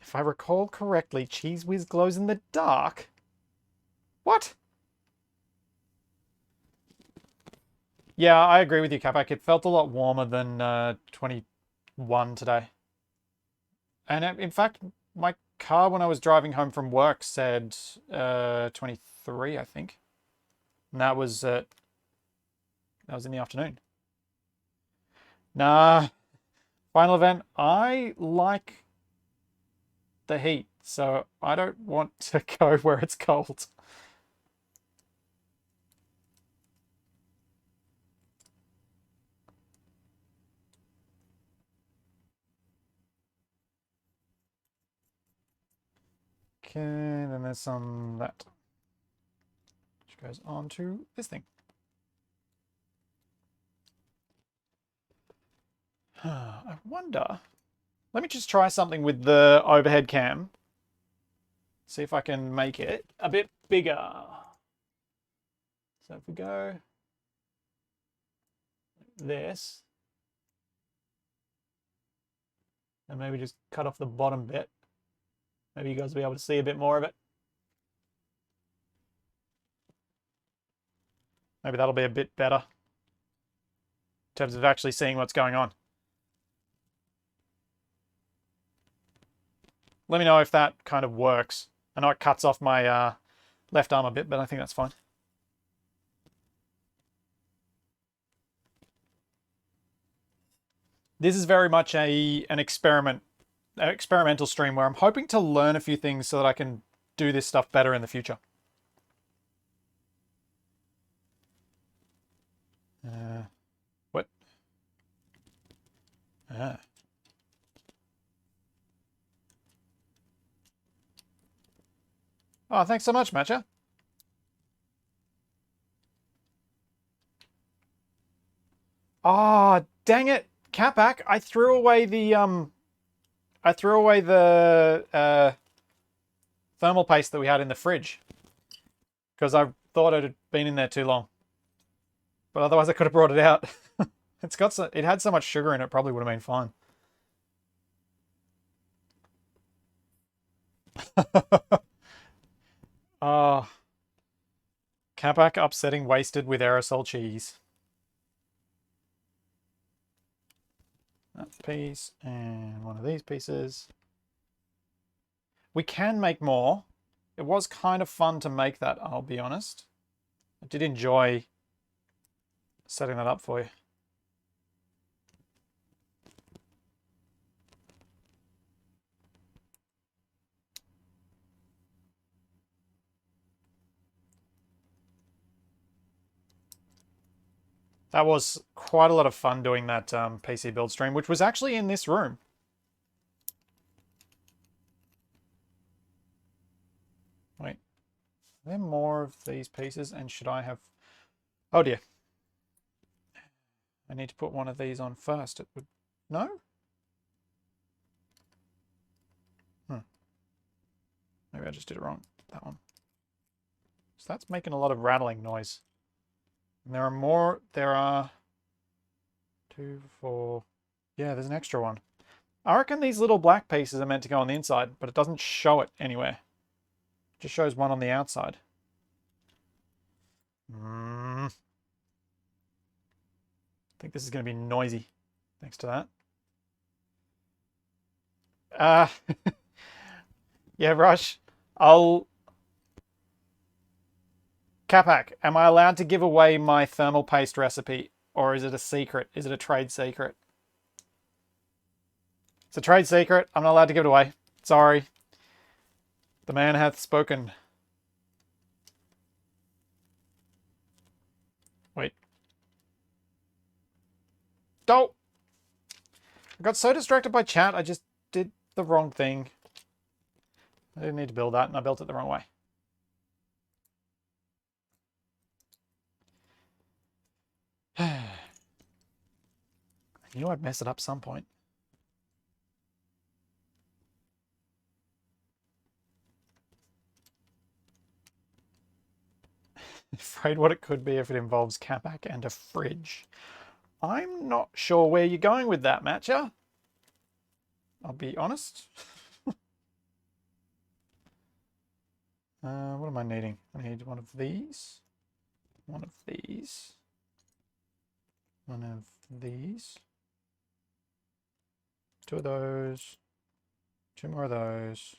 If I recall correctly, Cheese Whiz glows in the dark. What? Yeah, I agree with you, Capac. It felt a lot warmer than 21 today. And in fact, my car when I was driving home from work said 23, I think. And that was in the afternoon. Nah, final event. I like the heat, so I don't want to go where it's cold. Okay, then there's some that. Which goes on to this thing. I wonder. Let me just try something with the overhead cam. See if I can make it a bit bigger. So if we go like this, and maybe just cut off the bottom bit. Maybe you guys will be able to see a bit more of it. Maybe that'll be a bit better in terms of actually seeing what's going on. Let me know if that kind of works. I know it cuts off my left arm a bit, but I think that's fine. This is very much an experimental stream where I'm hoping to learn a few things so that I can do this stuff better in the future. What? Oh, thanks so much, Matcha. Oh, dang it, Capac! I threw away the thermal paste that we had in the fridge because I thought it had been in there too long. But otherwise, I could have brought it out. It had so much sugar in it, probably would have been fine. Oh, Capac upsetting wasted with aerosol cheese. That piece and one of these pieces. We can make more. It was kind of fun to make that, I'll be honest. I did enjoy setting that up for you. That was quite a lot of fun doing that PC build stream, which was actually in this room. Wait. there more of these pieces? And should I have... Oh dear. I need to put one of these on first. It would... No? Maybe I just did it wrong. That one. So that's making a lot of rattling noise. And there are more. There are 2, 4. Yeah, there's an extra one. I reckon these little black pieces are meant to go on the inside, but it doesn't show it anywhere. It just shows one on the outside. I think this is going to be noisy, thanks to that. Yeah, Rush. Capac, am I allowed to give away my thermal paste recipe, or is it a secret? Is it a trade secret? It's a trade secret. I'm not allowed to give it away. Sorry. The man hath spoken. Wait. Don't! I got so distracted by chat, I just did the wrong thing. I didn't need to build that, and I built it the wrong way. I knew I'd mess it up some point. Afraid what it could be if it involves Capac and a fridge. I'm not sure where you're going with that, Matcha. I'll be honest. What am I needing? I need one of these. One of these. One of these. 2 of those. 2 more of those.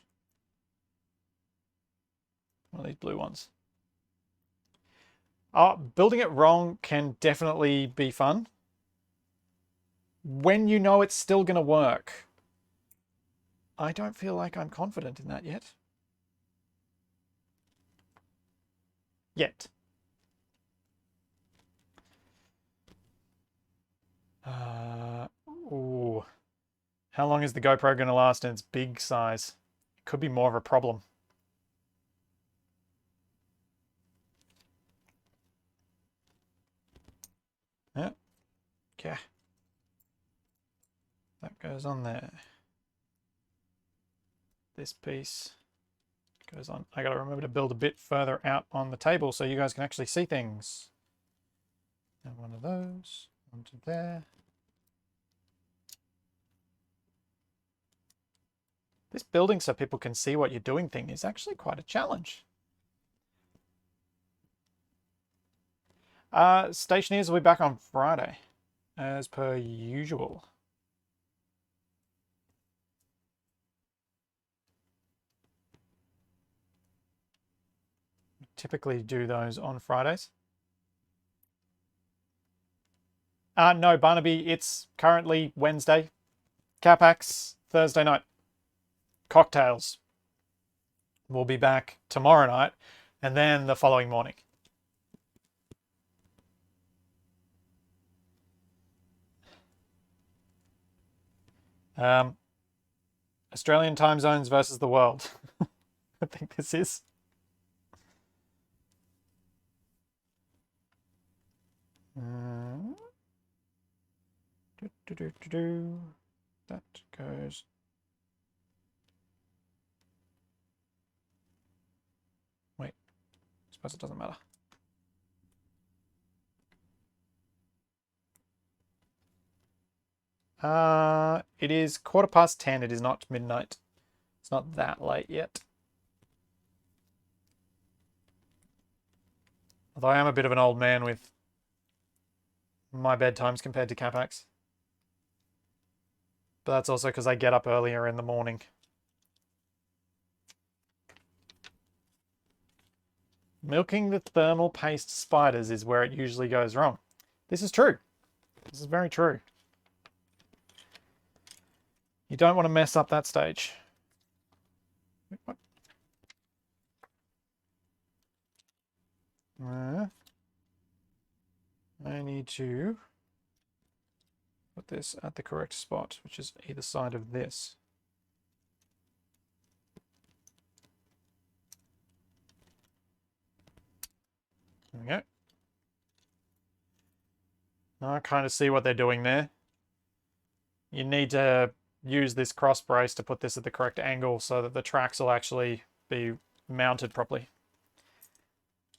One of these blue ones. Building it wrong can definitely be fun. When you know it's still going to work. I don't feel like I'm confident in that yet. Ooh. How long is the GoPro going to last in its big size? It could be more of a problem. Yeah. Okay. That goes on there. This piece goes on. I got to remember to build a bit further out on the table so you guys can actually see things. And one of those onto there. This building so people can see what you're doing thing is actually quite a challenge. Stationeers will be back on Friday, as per usual. We typically do those on Fridays. No, Barnaby, it's currently Wednesday. Capac's Thursday night. Cocktails. We'll be back tomorrow night, and then the following morning. Australian time zones versus the world. I think this is. That goes. Wait, I suppose it doesn't matter. It is 10:15. It is not midnight. It's not that late yet. Although I am a bit of an old man with my bedtimes compared to Capac's. But that's also because I get up earlier in the morning. Milking the thermal paste spiders is where it usually goes wrong. This is true. This is very true. You don't want to mess up that stage. Wait, what? I need to put this at the correct spot, which is either side of this. There we go. Now I kind of see what they're doing there. You need to use this cross brace to put this at the correct angle so that the tracks will actually be mounted properly.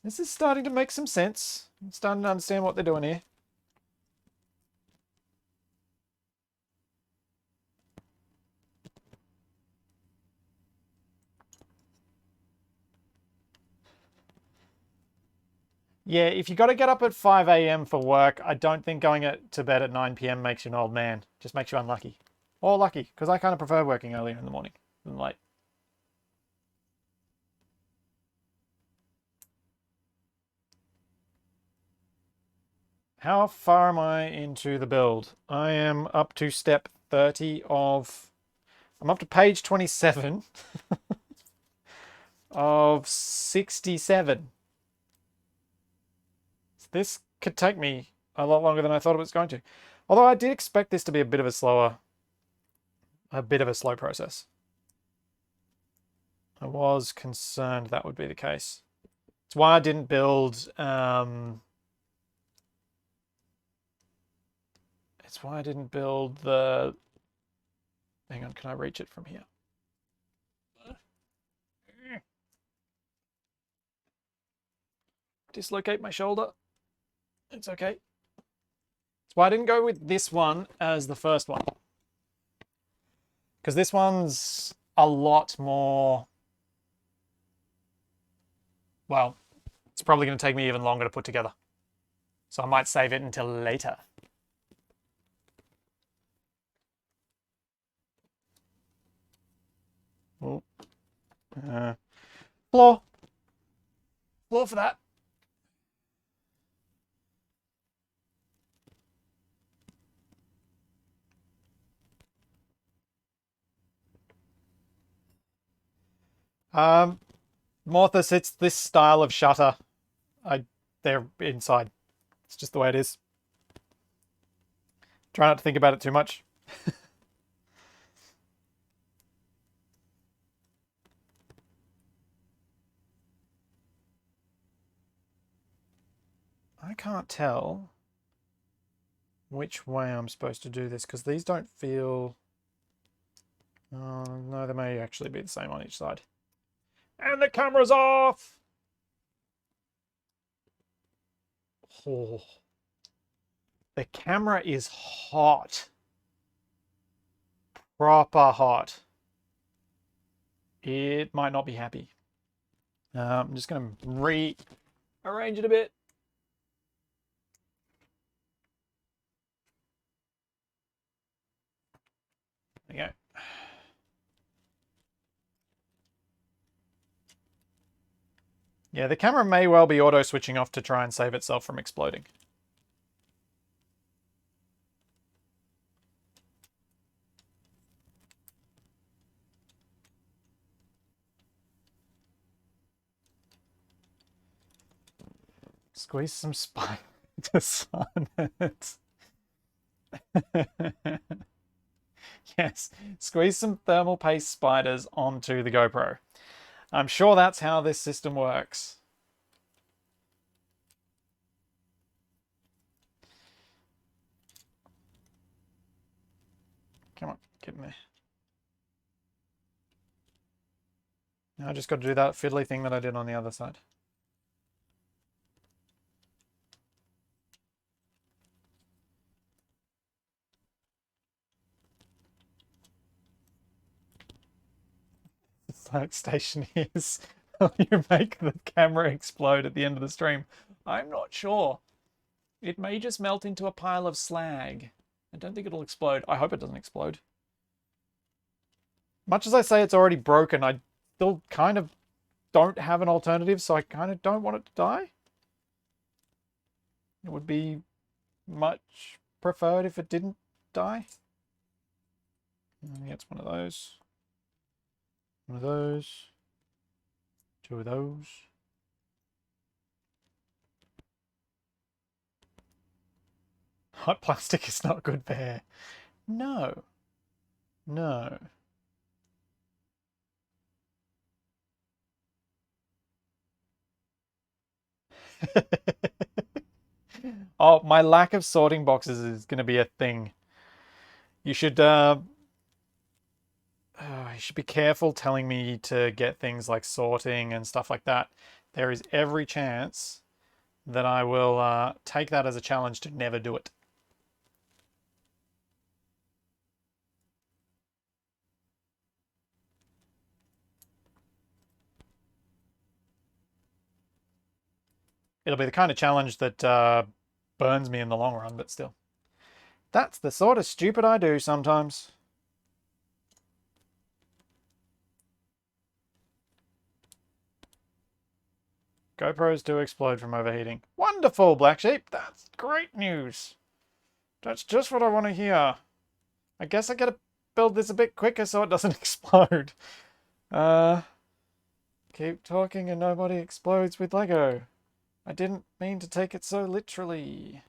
This is starting to make some sense. I'm starting to understand what they're doing here. Yeah, if you got to get up at 5 a.m. for work, I don't think going to bed at 9 p.m. makes you an old man. Just makes you unlucky. Or lucky, because I kind of prefer working earlier in the morning than late. How far am I into the build? I am up to step 30 of... I'm up to page 27 of 67. This could take me a lot longer than I thought it was going to. Although I did expect this to be a bit of a slow process. I was concerned that would be the case. It's why I didn't build... It's why I didn't build the... Hang on, can I reach it from here? Dislocate my shoulder. It's okay. That's why I didn't go with this one as the first one. Because this one's a lot more... Well, it's probably going to take me even longer to put together. So I might save it until later. Oh. Floor. Floor for that. Morthus, it's this style of shutter. They're inside. It's just the way it is. Try not to think about it too much. I can't tell which way I'm supposed to do this because these don't feel... Oh, no, they may actually be the same on each side. And the camera's off! Oh. The camera is hot. Proper hot. It might not be happy. I'm just going to rearrange it a bit. There you go. Yeah, the camera may well be auto switching off to try and save itself from exploding. Squeeze some spiders on it. Yes, squeeze some thermal paste spiders onto the GoPro. I'm sure that's how this system works. Come on, get in there. Now I just got to do that fiddly thing that I did on the other side. Science station is you make the camera explode at the end of the stream. I'm not sure. It may just melt into a pile of slag. I don't think it'll explode. I hope it doesn't explode. Much as I say it's already broken, I still kind of don't have an alternative, so I kind of don't want it to die. It would be much preferred if it didn't die. Yeah, it's one of those. One of those. Two of those. Hot plastic is not good for hair. No. No. Oh, my lack of sorting boxes is going to be a thing. You should you should be careful telling me to get things like sorting and stuff like that. There is every chance that I will take that as a challenge to never do it. It'll be the kind of challenge that burns me in the long run, but still. That's the sort of stupid I do sometimes. GoPros do explode from overheating. Wonderful, Black Sheep. That's great news. That's just what I want to hear. I guess I gotta build this a bit quicker so it doesn't explode. Keep talking and nobody explodes with Lego. I didn't mean to take it so literally.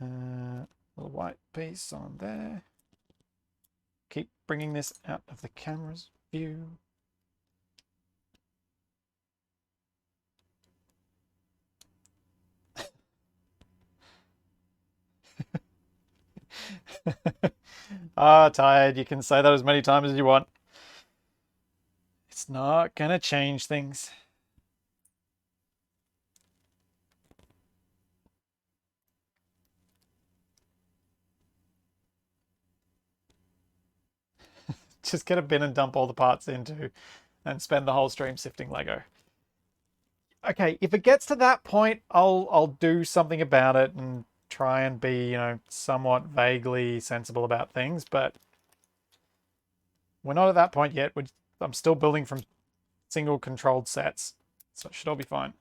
Little white piece on there. Keep bringing this out of the camera's view. Tired. You can say that as many times as you want. It's not gonna change things. Just get a bin and dump all the parts into and spend the whole stream sifting Lego. Okay, if it gets to that point, I'll do something about it and try and be, somewhat vaguely sensible about things, but we're not at that point yet. I'm still building from single controlled sets, so it should all be fine.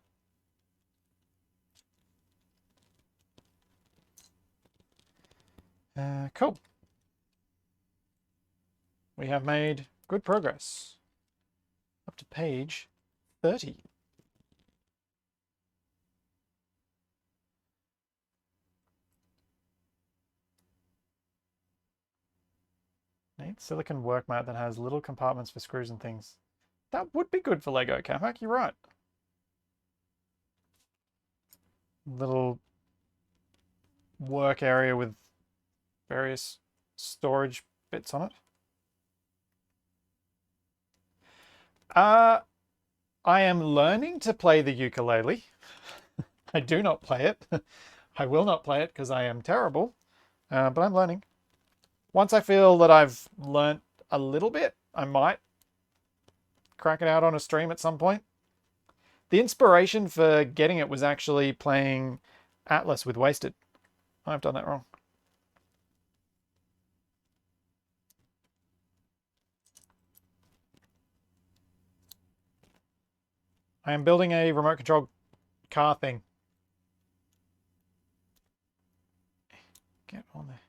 Cool. We have made good progress. Up to page 30. Need silicon work mat that has little compartments for screws and things. That would be good for Lego, Capac, you're right. Little work area with various storage bits on it. I am learning to play the ukulele. I do not play it. I will not play it because I am terrible, but I'm learning. Once I feel that I've learnt a little bit, I might crack it out on a stream at some point. The inspiration for getting it was actually playing Atlas with Wasted. I've done that wrong. I am building a remote control car thing. Get on there.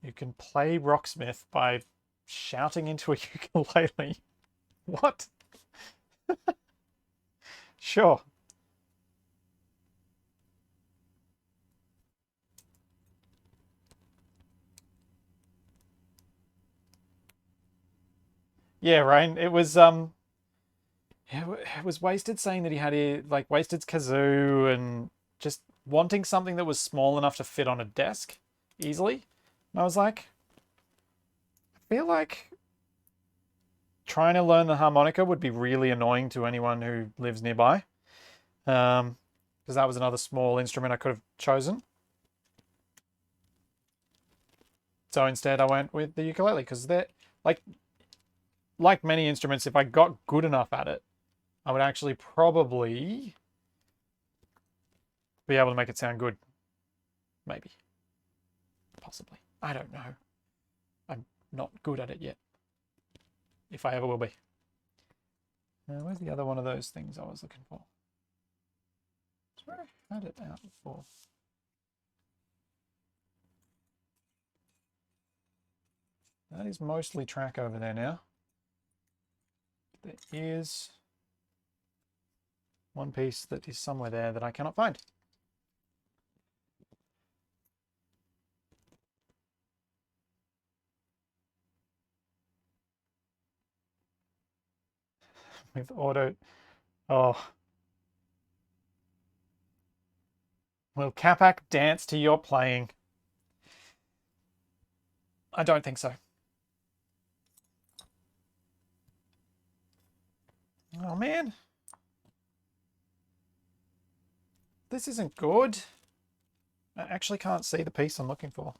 You can play Rocksmith by shouting into a ukulele. What? Sure. Yeah, Ryan. It was Wasted saying that he had Wasted's kazoo and just wanting something that was small enough to fit on a desk easily. And I was like, I feel like trying to learn the harmonica would be really annoying to anyone who lives nearby. Because that was another small instrument I could have chosen. So instead I went with the ukulele because they're like many instruments, if I got good enough at it, I would actually probably be able to make it sound good. Maybe. Possibly. I don't know. I'm not good at it yet. If I ever will be. Where's the other one of those things I was looking for? That's where I had it out before. That is mostly track over there now. There is one piece that is somewhere there that I cannot find. with auto. Oh. Will Capac dance to your playing? I don't think so. Oh man. This isn't good. I actually can't see the piece I'm looking for.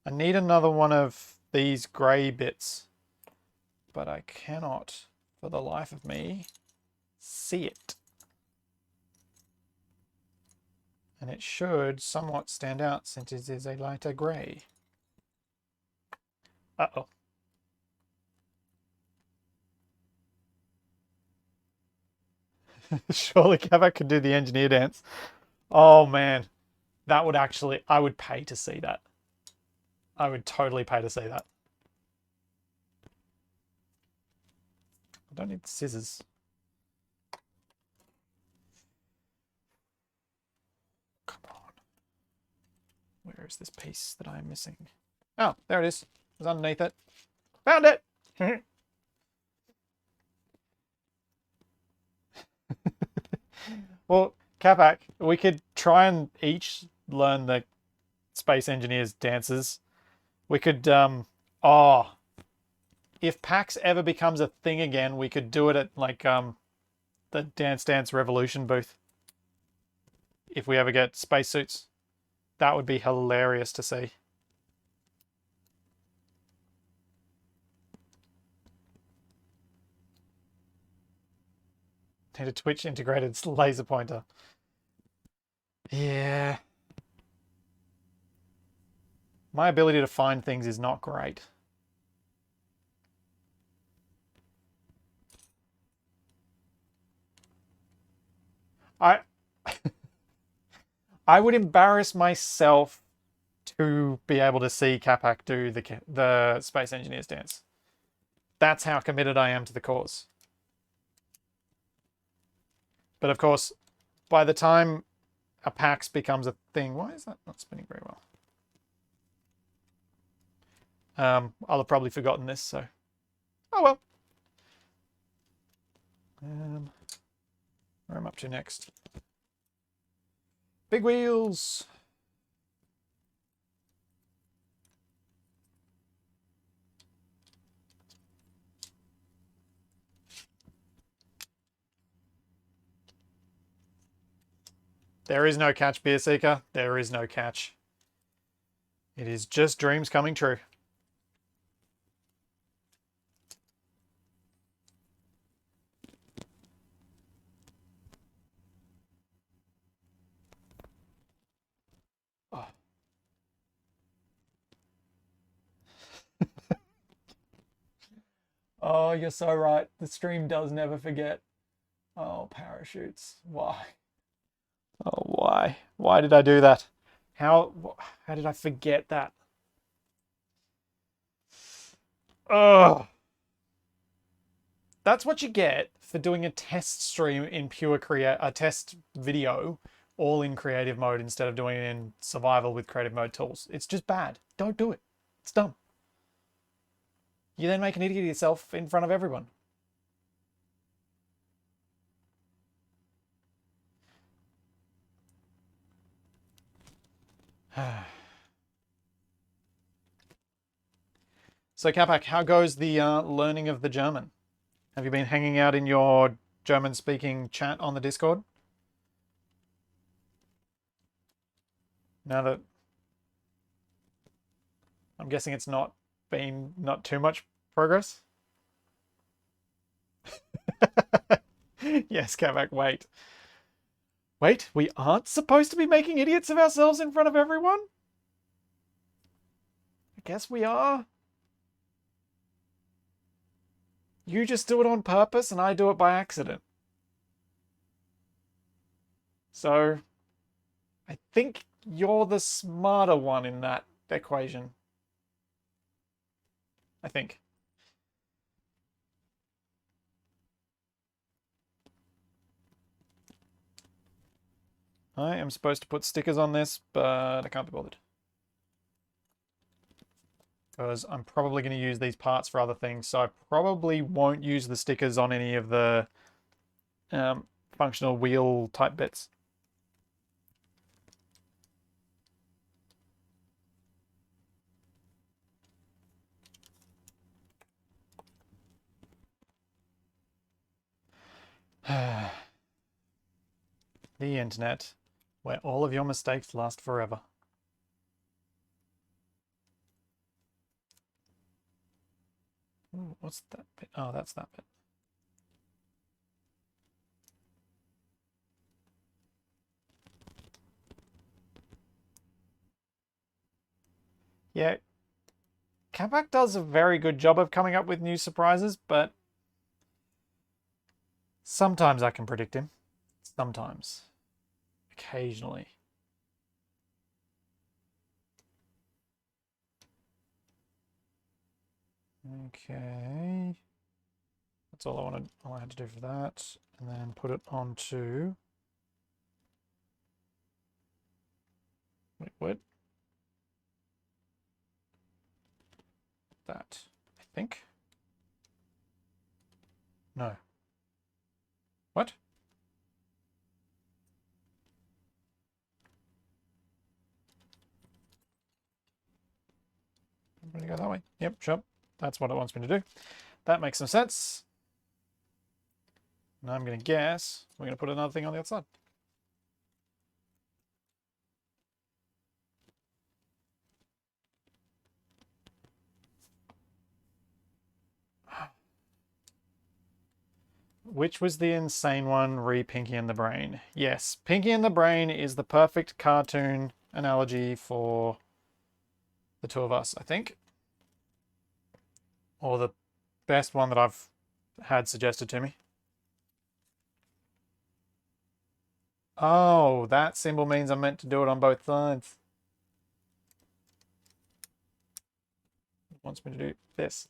I need another one of these grey bits, but I cannot, for the life of me, see it. And it should somewhat stand out since it is a lighter grey. Uh-oh. Surely Capac could do the engineer dance. Oh man, that would actually, I would pay to see that. I would totally pay to see that. I don't need scissors. Come on. Where is this piece that I'm missing? Oh, there it is. It was underneath it. Found it! Well, Capac, we could try and each learn the Space Engineers dances. We could, oh, if PAX ever becomes a thing again, we could do it at, like, the Dance Dance Revolution booth. If we ever get spacesuits. That would be hilarious to see. Need a Twitch integrated laser pointer. Yeah. My ability to find things is not great. I I would embarrass myself to be able to see Capac do the Space Engineers dance. That's how committed I am to the cause. But of course, by the time a PAX becomes a thing, why is that not spinning very well? I'll have probably forgotten this, so oh well. Where am I up to next? Big wheels. There is no catch, Beer Seeker. There is no catch. It is just dreams coming true. Oh. Oh, you're so right. The stream does never forget. Oh, parachutes. Why? Oh, why? Why did I do that? How did I forget that? Ugh. That's what you get for doing a test stream in a test video, all in creative mode instead of doing it in survival with creative mode tools. It's just bad. Don't do it. It's dumb. You then make an idiot of yourself in front of everyone. So, Capac, how goes the learning of the German? Have you been hanging out in your German-speaking chat on the Discord? Now that I'm guessing it's not too much progress. Yes, Capac, wait. Wait, we aren't supposed to be making idiots of ourselves in front of everyone? I guess we are. You just do it on purpose and I do it by accident. So, I think you're the smarter one in that equation. I think. I am supposed to put stickers on this, but I can't be bothered. Because I'm probably going to use these parts for other things, so I probably won't use the stickers on any of the functional wheel type bits. The internet, where all of your mistakes last forever. Ooh, what's that bit? Oh, that's that bit. Yeah, Capac does a very good job of coming up with new surprises, but sometimes I can predict him. Sometimes. Occasionally. Okay. That's all I had to do for that. And then put it onto... Wait, what? That, I think. No. What? I'm going to go that way. Yep, sure. That's what it wants me to do. That makes some sense. Now I'm going to guess we're going to put another thing on the outside. Which was the insane one, Pinky and the Brain? Yes, Pinky and the Brain is the perfect cartoon analogy for the two of us, I think. Or the best one that I've had suggested to me. Oh, that symbol means I'm meant to do it on both sides. It wants me to do this.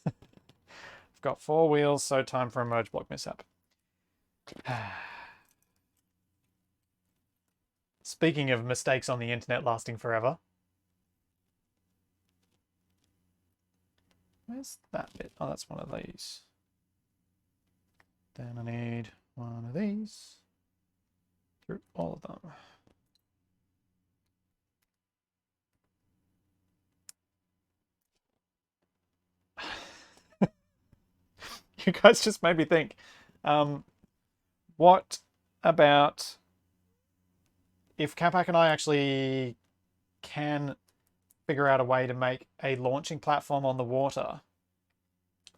I've got 4 wheels, so time for a merge block mishap. Speaking of mistakes on the internet lasting forever. Where's that bit? Oh, that's one of these. Then I need one of these through all of them. You guys just made me think. What about if Capac and I actually can figure out a way to make a launching platform on the water?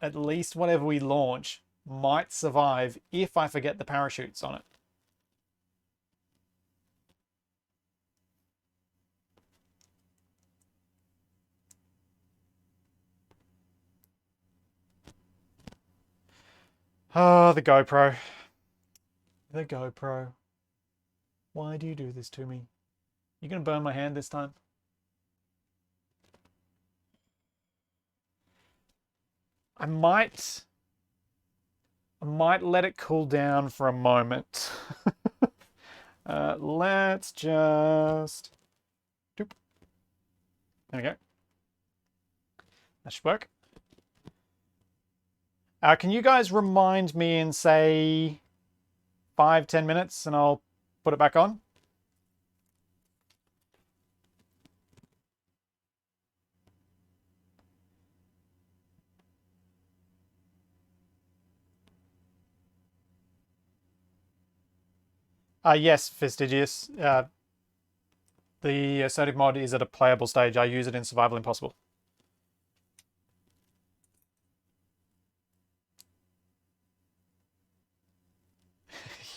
At least whatever we launch might survive if I forget the parachutes on it. Oh, the GoPro. The GoPro. Why do you do this to me? You gonna burn my hand this time? I might let it cool down for a moment. Let's just... Doop. There we go. That should work. Can you guys remind me in, say, 5-10 minutes and I'll put it back on? Yes, Fastidious. The assertive mod is at a playable stage. I use it in Survival Impossible.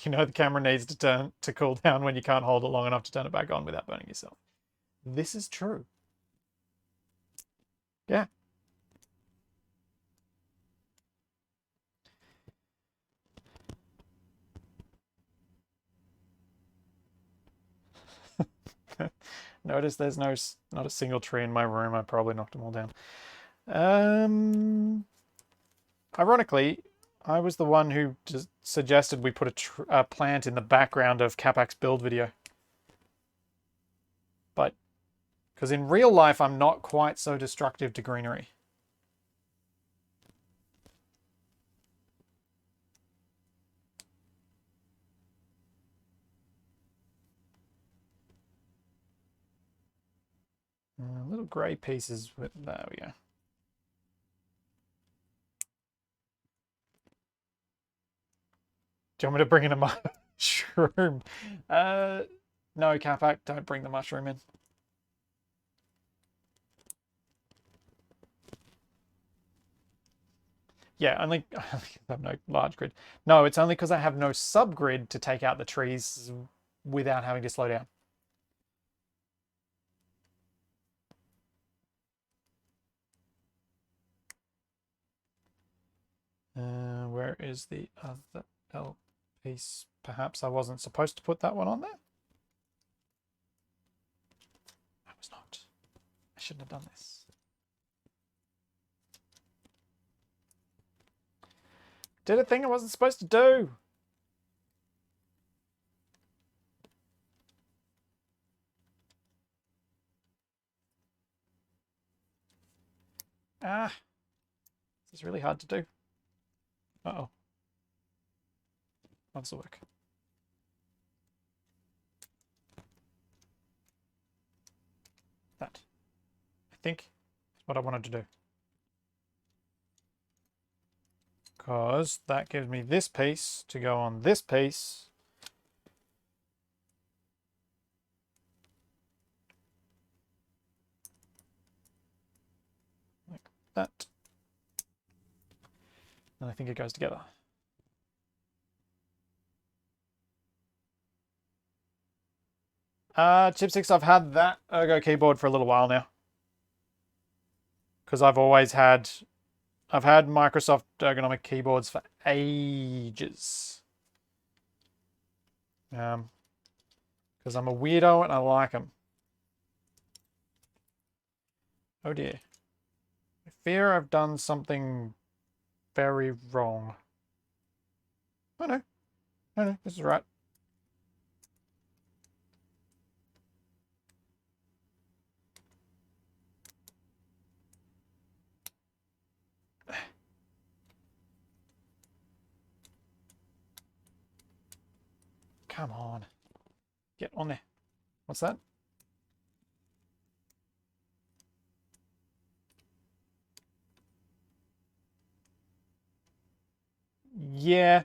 You know the camera needs to cool down when you can't hold it long enough to turn it back on without burning yourself. This is true. Yeah. Notice there's not a single tree in my room. I probably knocked them all down. Ironically, I was the one who just suggested we put a plant in the background of Capac's build video. But, because in real life, I'm not quite so destructive to greenery. little grey pieces. There we go. Do you want me to bring in a mushroom? No, Capac, don't bring the mushroom in. Yeah, only I have no large grid. No, it's only because I have no subgrid to take out the trees without having to slow down. Where is the other L piece? Perhaps I wasn't supposed to put that one on there? I was not. I shouldn't have done this. Did a thing I wasn't supposed to do. Ah, this is really hard to do. Uh-oh. How does it work? That, I think, is what I wanted to do. Because that gives me this piece to go on this piece. Like that. And I think it goes together. Chipsticks, I've had that Ergo keyboard for a little while now. Because I've had Microsoft ergonomic keyboards for ages. Because I'm a weirdo and I like them. Oh dear. I fear I've done something very wrong. Oh no. Oh no, this is right. Come on. Get on there. What's that? Yeah.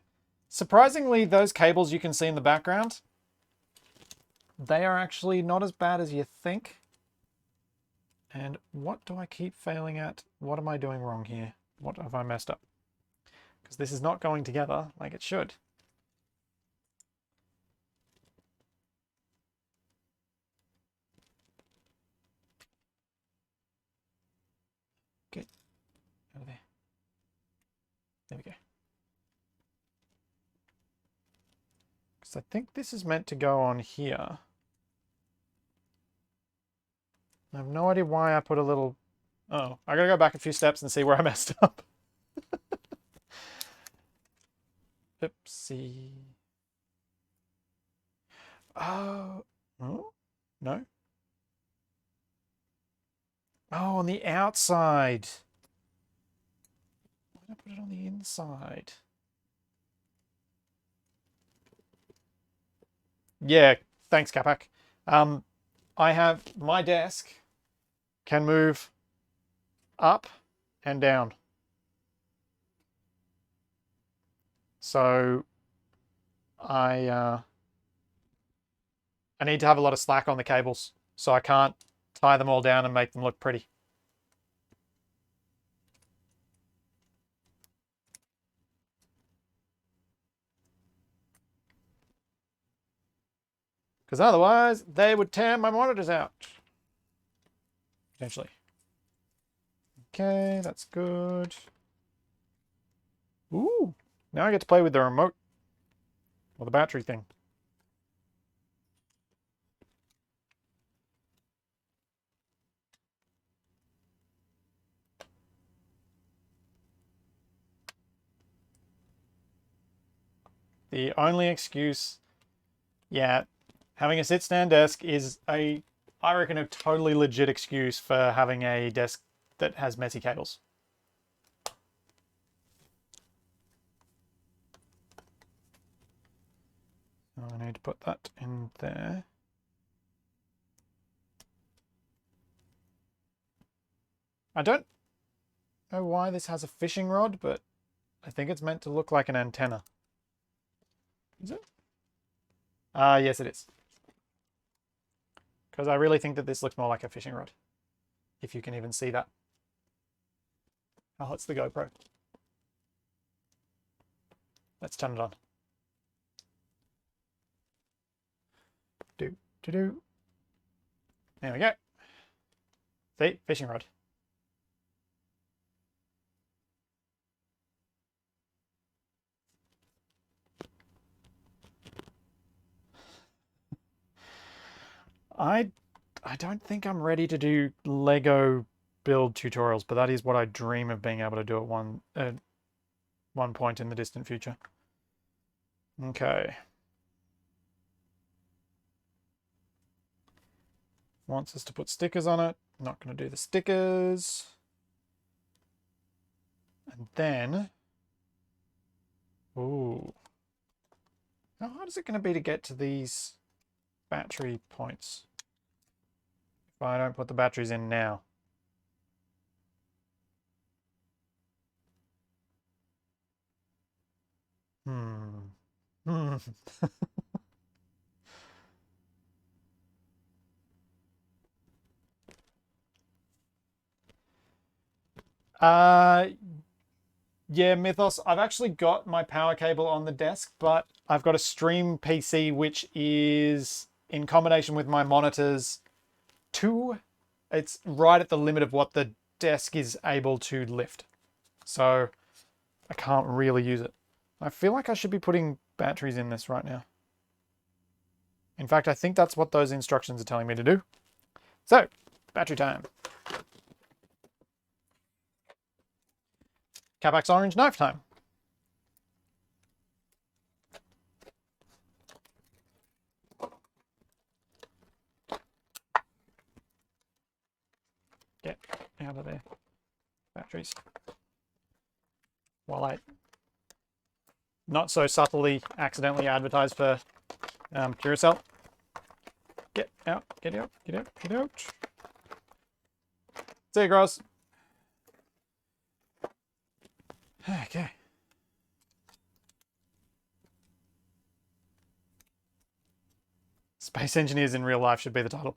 Surprisingly, those cables you can see in the background, they are actually not as bad as you think. And what do I keep failing at? What am I doing wrong here? What have I messed up? Because this is not going together like it should. Get out of there. There we go. Because I think this is meant to go on here. I have no idea why I put a little... Oh, I gotta go back a few steps and see where I messed up. Oopsie. Oh. Oh, no. Oh, on the outside. Why did I put it on the inside? Yeah, thanks, Capac. I have my desk can move up and down. So I need to have a lot of slack on the cables, so I can't tie them all down and make them look pretty. Because otherwise, they would tear my monitors out. Potentially. Okay, that's good. Ooh, now I get to play with the remote. Or the battery thing. The only excuse, yeah, having a sit-stand desk is I reckon, a totally legit excuse for having a desk that has messy cables. So I need to put that in there. I don't know why this has a fishing rod, but I think it's meant to look like an antenna. Is it? Yes it is. Because I really think that this looks more like a fishing rod. If you can even see that. Oh, it's the GoPro. Let's turn it on. Do. There we go. See? Fishing rod. I don't think I'm ready to do Lego build tutorials, but that is what I dream of being able to do at one point in the distant future. Okay. Wants us to put stickers on it. Not going to do the stickers. And then... Ooh. How hard is it going to be to get to these battery points if I don't put the batteries in now? Hmm. Yeah, Mythos. I've actually got my power cable on the desk, but I've got a stream PC which is in combination with my monitors it's right at the limit of what the desk is able to lift. So I can't really use it. I feel like I should be putting batteries in this right now. In fact, I think that's what those instructions are telling me to do. So, battery time. Capac's orange knife time. Get out of there. Batteries. While I not so subtly accidentally advertise for Curacell. Get out, get out, get out, get out. See you, Gross. Okay. Space Engineers in Real Life should be the title.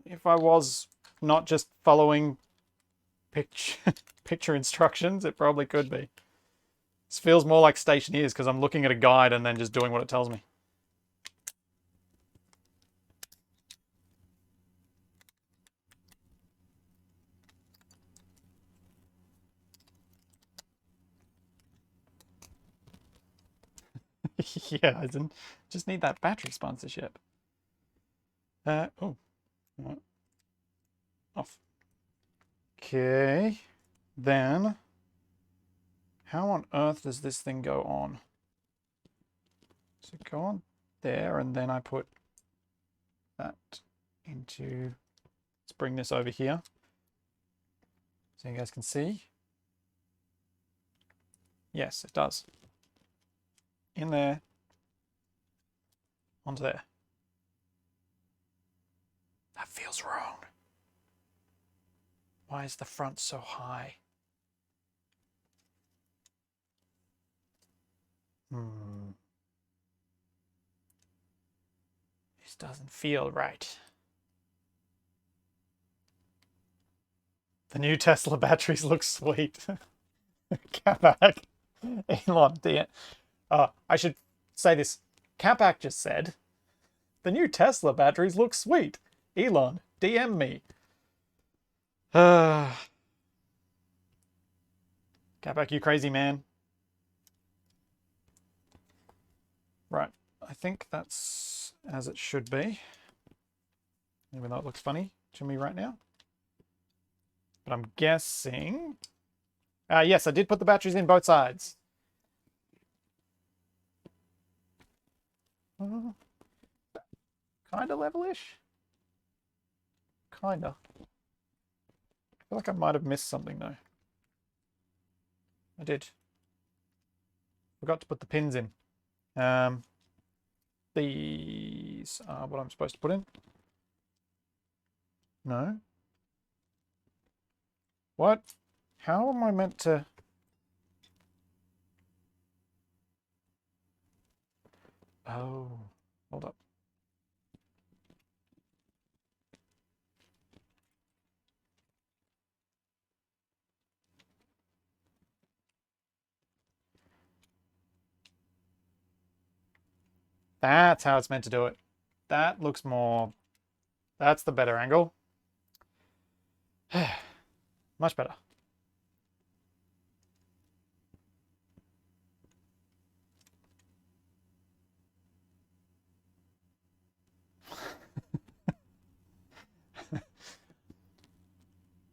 If I was not just following picture instructions, it probably could be. This feels more like Stationeers because I'm looking at a guide and then just doing what it tells me. Yeah, I just need that battery sponsorship. Oh. Off. Okay. Then, how on earth does this thing go on? So go on there, and then I put that into... Let's bring this over here so you guys can see. Yes, it does. In there. Onto there. That feels wrong. Why is the front so high? This doesn't feel right. The new Tesla batteries look sweet. Capac. Elon, I should say this. Capac just said, the new Tesla batteries look sweet. Elon, DM me. Capac, you crazy man. Right, I think that's as it should be. Even though it looks funny to me right now. But I'm guessing... yes, I did put the batteries in both sides. Kinda level-ish. Kinda. I feel like I might have missed something though. I did. Forgot to put the pins in. These are what I'm supposed to put in. No. What? How am I meant to... Oh, hold up. That's how it's meant to do it. That looks more... That's the better angle. Much better.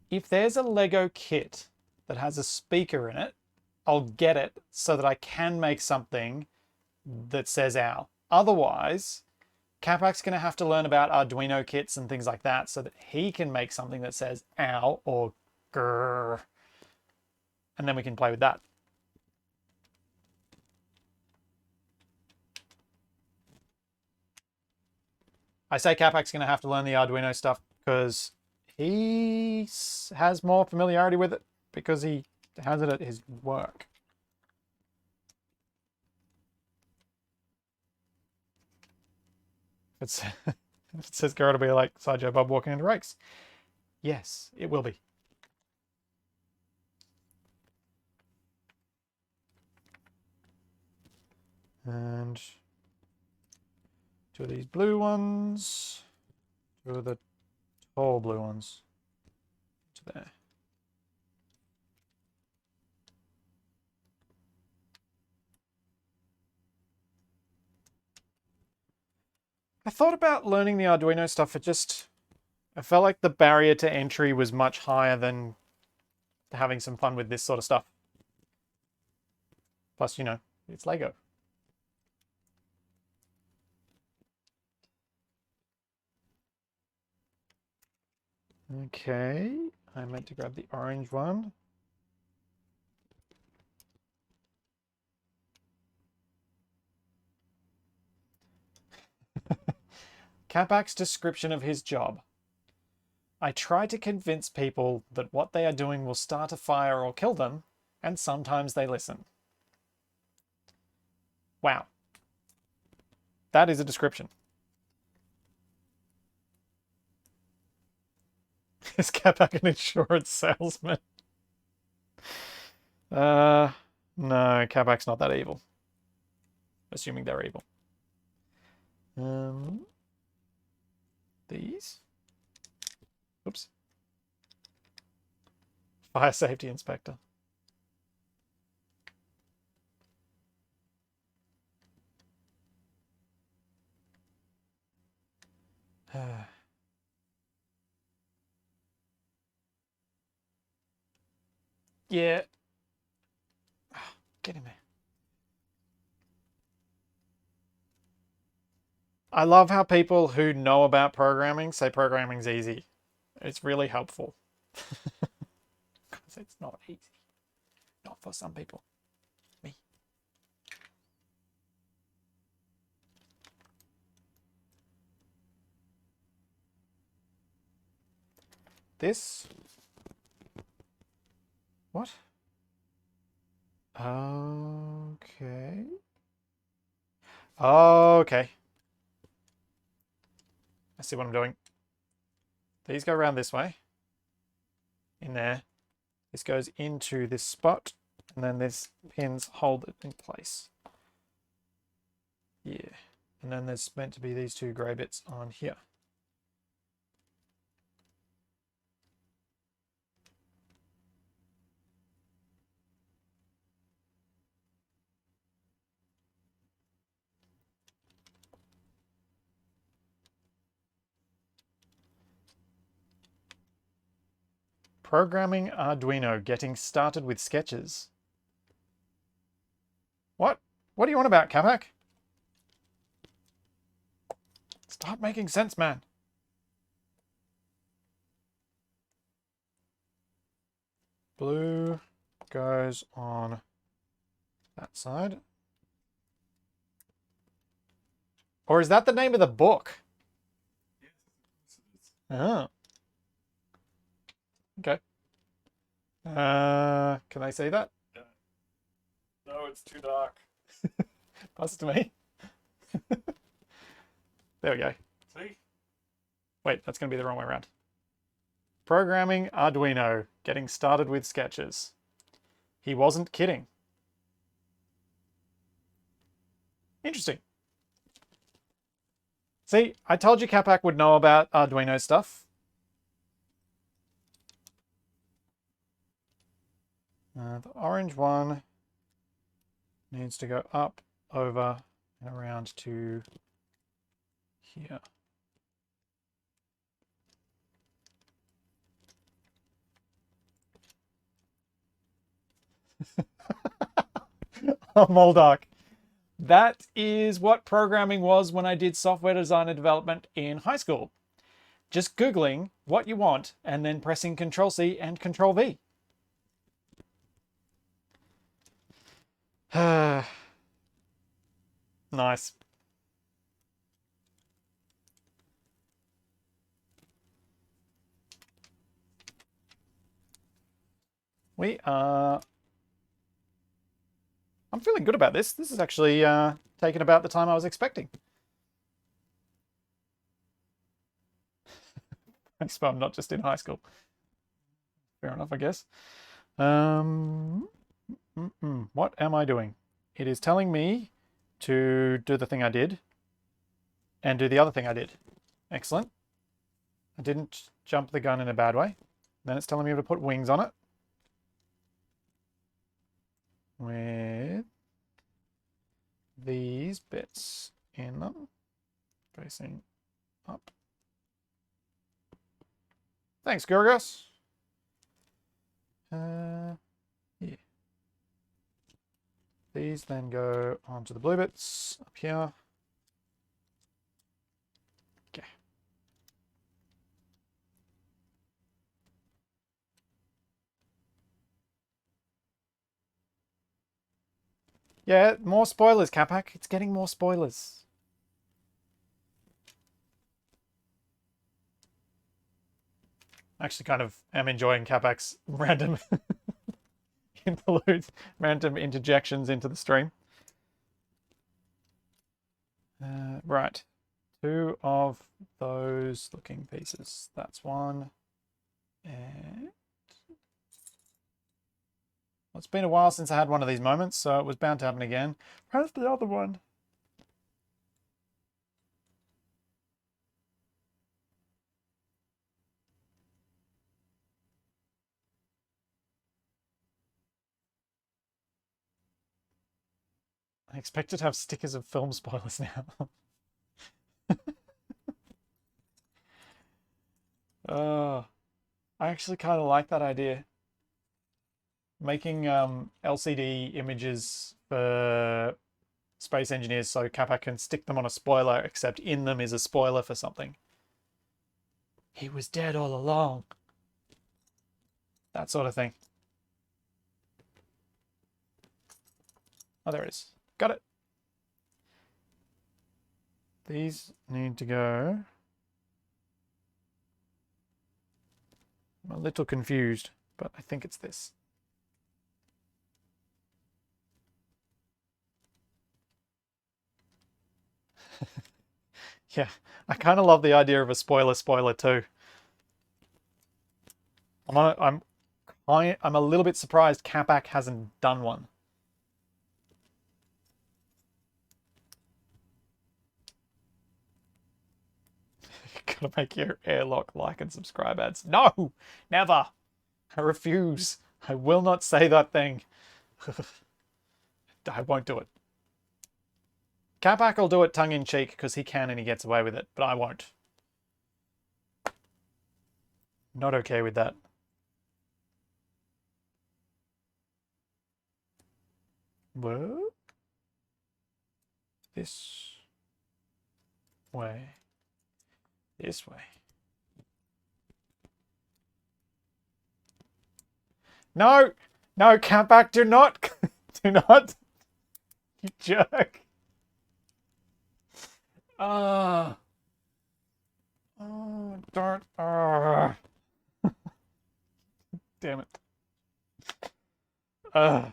If there's a Lego kit that has a speaker in it, I'll get it so that I can make something that says ow. Otherwise, Capac's going to have to learn about Arduino kits and things like that so that he can make something that says ow or grrr. And then we can play with that. I say Capac's going to have to learn the Arduino stuff because he has more familiarity with it because he has it at his work. It says go to be like Sideshow Bob walking into rakes. Yes, it will be. And 2 of these blue ones, 2 of the tall blue ones to there. I thought about learning the Arduino stuff. I felt like the barrier to entry was much higher than having some fun with this sort of stuff. Plus, you know, it's Lego. Okay, I meant to grab the orange one. Capac's description of his job. I try to convince people that what they are doing will start a fire or kill them, and sometimes they listen. Wow. That is a description. Is Capac an insurance salesman? No, Capac's not that evil. Assuming they're evil. These. Oops. Fire safety inspector. Yeah. Get in there. I love how people who know about programming say programming's easy. It's really helpful. Because it's not easy. Not for some people. Me. This. What? Okay. Okay. I see what I'm doing. These go around this way. In there. This goes into this spot. And then this pins hold it in place. Yeah. And then there's meant to be these 2 grey bits on here. Programming Arduino, getting started with sketches. What? What do you want about, Capac? Start making sense, man. Blue goes on that side. Or is that the name of the book? Yes. Oh. Okay. Can I see that? No, it's too dark. Pass it to me. There we go. See? Wait, that's going to be the wrong way around. Programming Arduino, getting started with sketches. He wasn't kidding. Interesting. See, I told you Capac would know about Arduino stuff. The orange one needs to go up, over, and around to here. Oh, Moldark. That is what programming was when I did software design and development in high school. Just Googling what you want and then pressing Control-C and Control-V. Nice. We are... I'm feeling good about this. This is actually taking about the time I was expecting. Thanks, but I'm not just in high school. Fair enough, I guess. What am I doing? It is telling me to do the thing I did and do the other thing I did. Excellent. I didn't jump the gun in a bad way. Then it's telling me to put wings on it. With these bits in them, facing up. Thanks, Gorgos. Yeah. These then go onto the blue bits up here. Okay. Yeah, more spoilers, Capac. It's getting more spoilers. I actually kind of am enjoying Capac's random interludes, random interjections into the stream. Right. 2 of those looking pieces. That's one. And well, it's been a while since I had one of these moments, so it was bound to happen again. Where's the other one? I expected to have stickers of film spoilers now. I actually kind of like that idea. Making LCD images for space engineers so Capac can stick them on a spoiler, except in them is a spoiler for something. He was dead all along. That sort of thing. Oh, there it is. Got it. These need to go. I'm a little confused, but I think it's this. Yeah, I kind of love the idea of a spoiler too. I'm a little bit surprised Capac hasn't done one. Gotta make your airlock like and subscribe ads. No, never. I refuse. I will not say that thing. I won't do it. Capac will do it tongue in cheek because he can and he gets away with it, but I won't. Not okay with that. What? This way. This way. No! No, Capac, do not! Do not! You jerk! Oh, don't. Damn it. Ugh.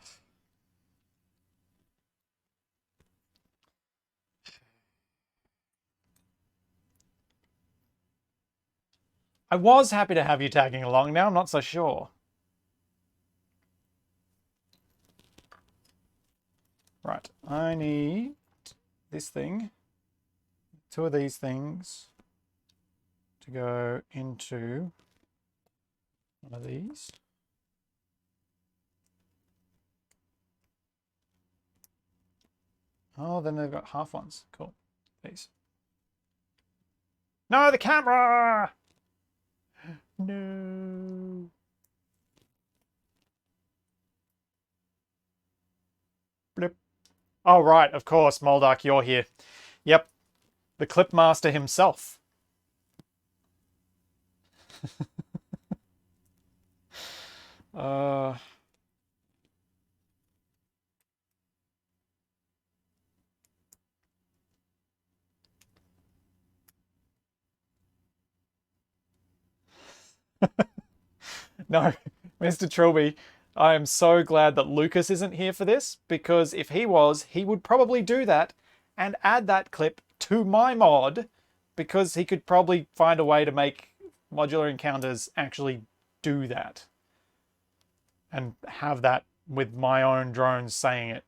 I was happy to have you tagging along. Now I'm not so sure. Right, I need this thing, 2 of these things to go into one of these. Oh, then they've got half ones. Cool. These. No, the camera! No. Blip. Oh, right, of course, Moldark, you're here. Yep, the clip master himself. uh... No, Mr. Trilby, I am so glad that Lucas isn't here for this, because if he was, he would probably do that and add that clip to my mod, because he could probably find a way to make modular encounters actually do that. And have that with my own drones saying it.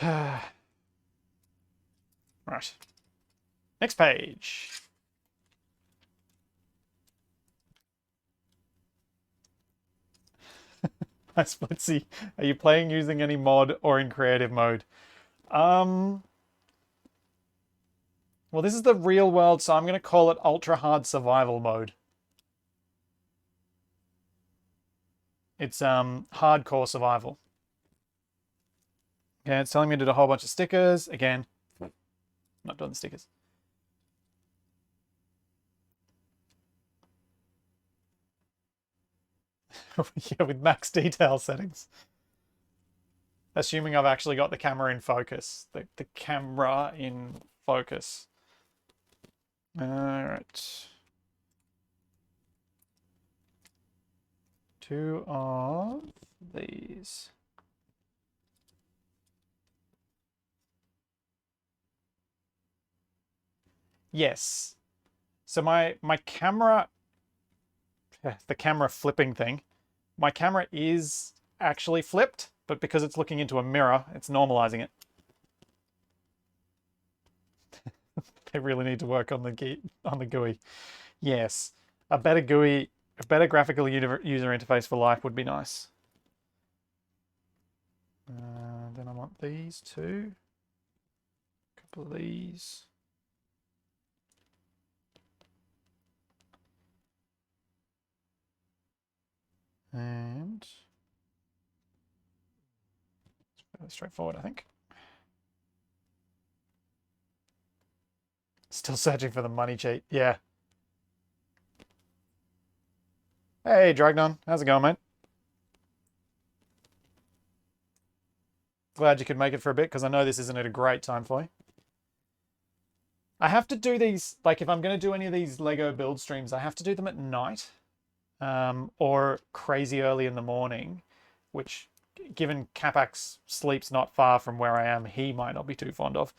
Right. Next page. Hi, Splitsy. Are you playing using any mod or in creative mode? Well, this is the real world, so I'm going to call it ultra hard survival mode. It's hardcore survival. Okay, it's telling me to do a whole bunch of stickers. Again, not doing the stickers. Yeah, with max detail settings. Assuming I've actually got the camera in focus. The camera in focus. Alright. 2 of these. Yes. So my camera, the camera flipping thing, my camera is actually flipped, but because it's looking into a mirror, it's normalizing it. They really need to work on the GUI. Yes, a better GUI, a better graphical user interface for life would be nice. Then I want these two. A couple of these. And it's fairly straightforward, I think. Still searching for the money cheat. Yeah. Hey, Dragnon. How's it going, mate? Glad you could make it for a bit, because I know this isn't at a great time for you. I have to do these, like if I'm going to do any of these LEGO build streams, I have to do them at night. Or crazy early in the morning, which, given Capac's sleeps not far from where I am, he might not be too fond of.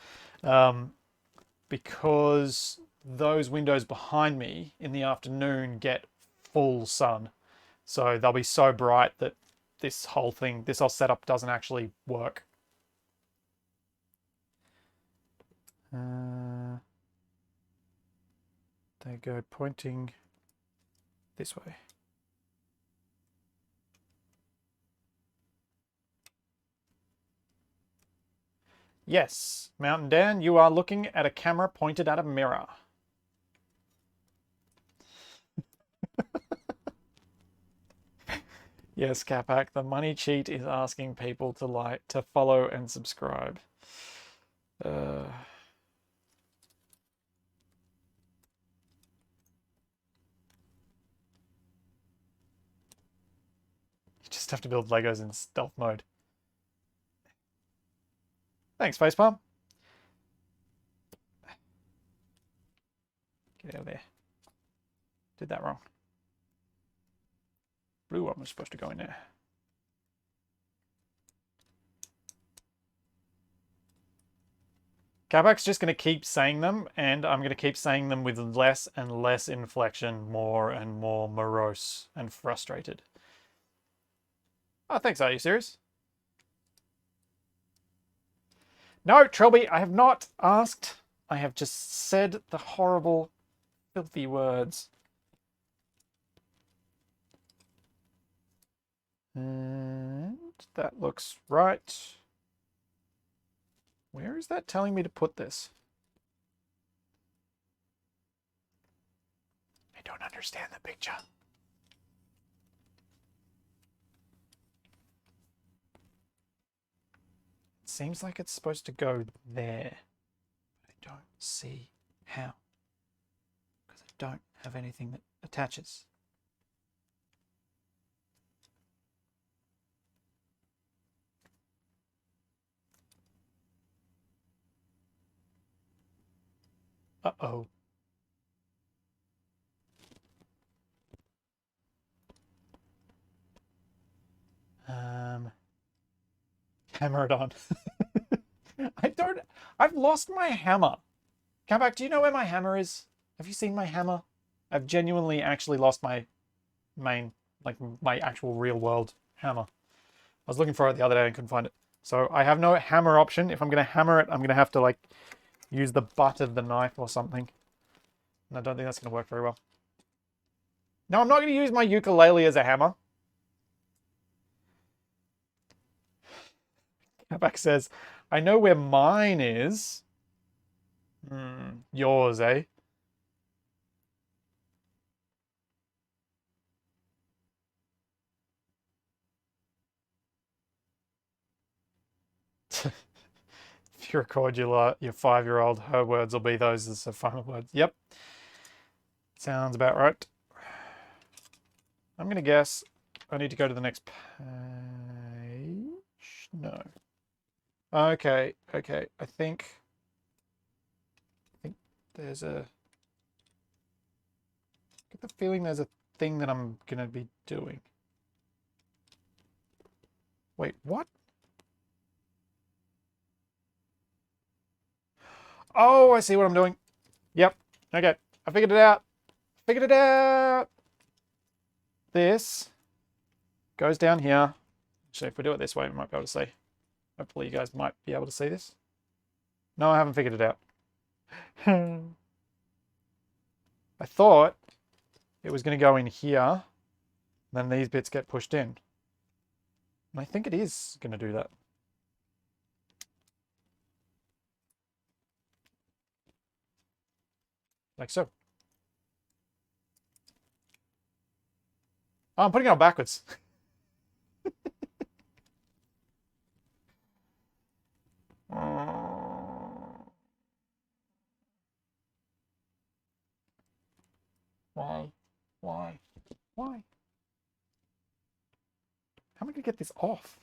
Because those windows behind me in the afternoon get full sun. So they'll be so bright that this whole setup doesn't actually work. They go pointing this way. Yes, Mountain Dan, you are looking at a camera pointed at a mirror. Yes, Capac, the money cheat is asking people to follow and subscribe. You just have to build Legos in stealth mode. Thanks, Facepalm. Get out of there. Did that wrong. Blue one was supposed to go in there. Capac's just going to keep saying them, and I'm going to keep saying them with less and less inflection, more and more morose and frustrated. Oh, thanks. Are you serious? No, Trilby, I have not asked. I have just said the horrible, filthy words. And that looks right. Where is that telling me to put this? I don't understand the picture. It seems like it's supposed to go there. I don't see how. Because I don't have anything that attaches. Uh-oh. Hammer it on. I've lost my hammer. Capac, do you know where my hammer is? Have you seen my hammer? I've genuinely actually lost my main, like my actual real world hammer. I was looking for it the other day and couldn't find it. So I have no hammer option. If I'm going to hammer it, I'm going to have to like use the butt of the knife or something. And I don't think that's going to work very well. No, I'm not going to use my ukulele as a hammer. Capac says, I know where mine is. Yours, eh? If you record your 5-year-old, her words will be those as her final words. Yep. Sounds about right. I'm going to guess I need to go to the next page. No. Okay. I think there's a... I get the feeling there's a thing that I'm going to be doing. Wait, what? Oh, I see what I'm doing. Yep. Okay. I figured it out. This goes down here. Actually, if we do it this way, we might be able to see. Hopefully you guys might be able to see this. No, I haven't figured it out. I thought it was going to go in here. Then these bits get pushed in. And I think it is going to do that. Like so. Oh, I'm putting it on backwards. Why? How am I going to get this off?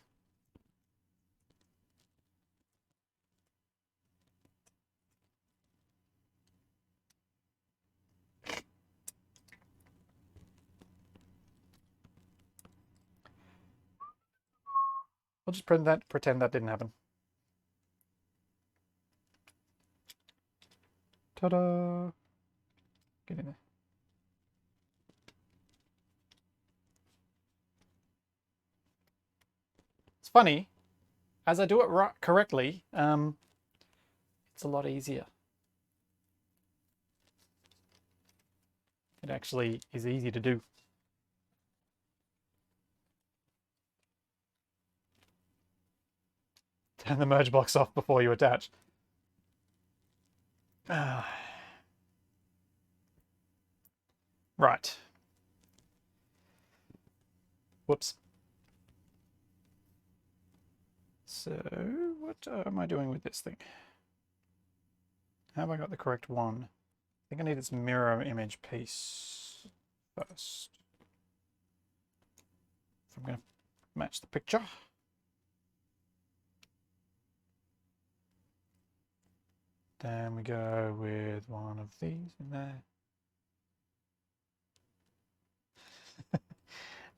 We'll just pretend that didn't happen. Ta-da! Get in there. It's funny, as I do it correctly, it's a lot easier. It actually is easy to do. Turn the merge box off before you attach. Right. Whoops. So, what am I doing with this thing? Have I got the correct one? I think I need its mirror image piece first. If I'm going to match the picture. Then we go with one of these in there.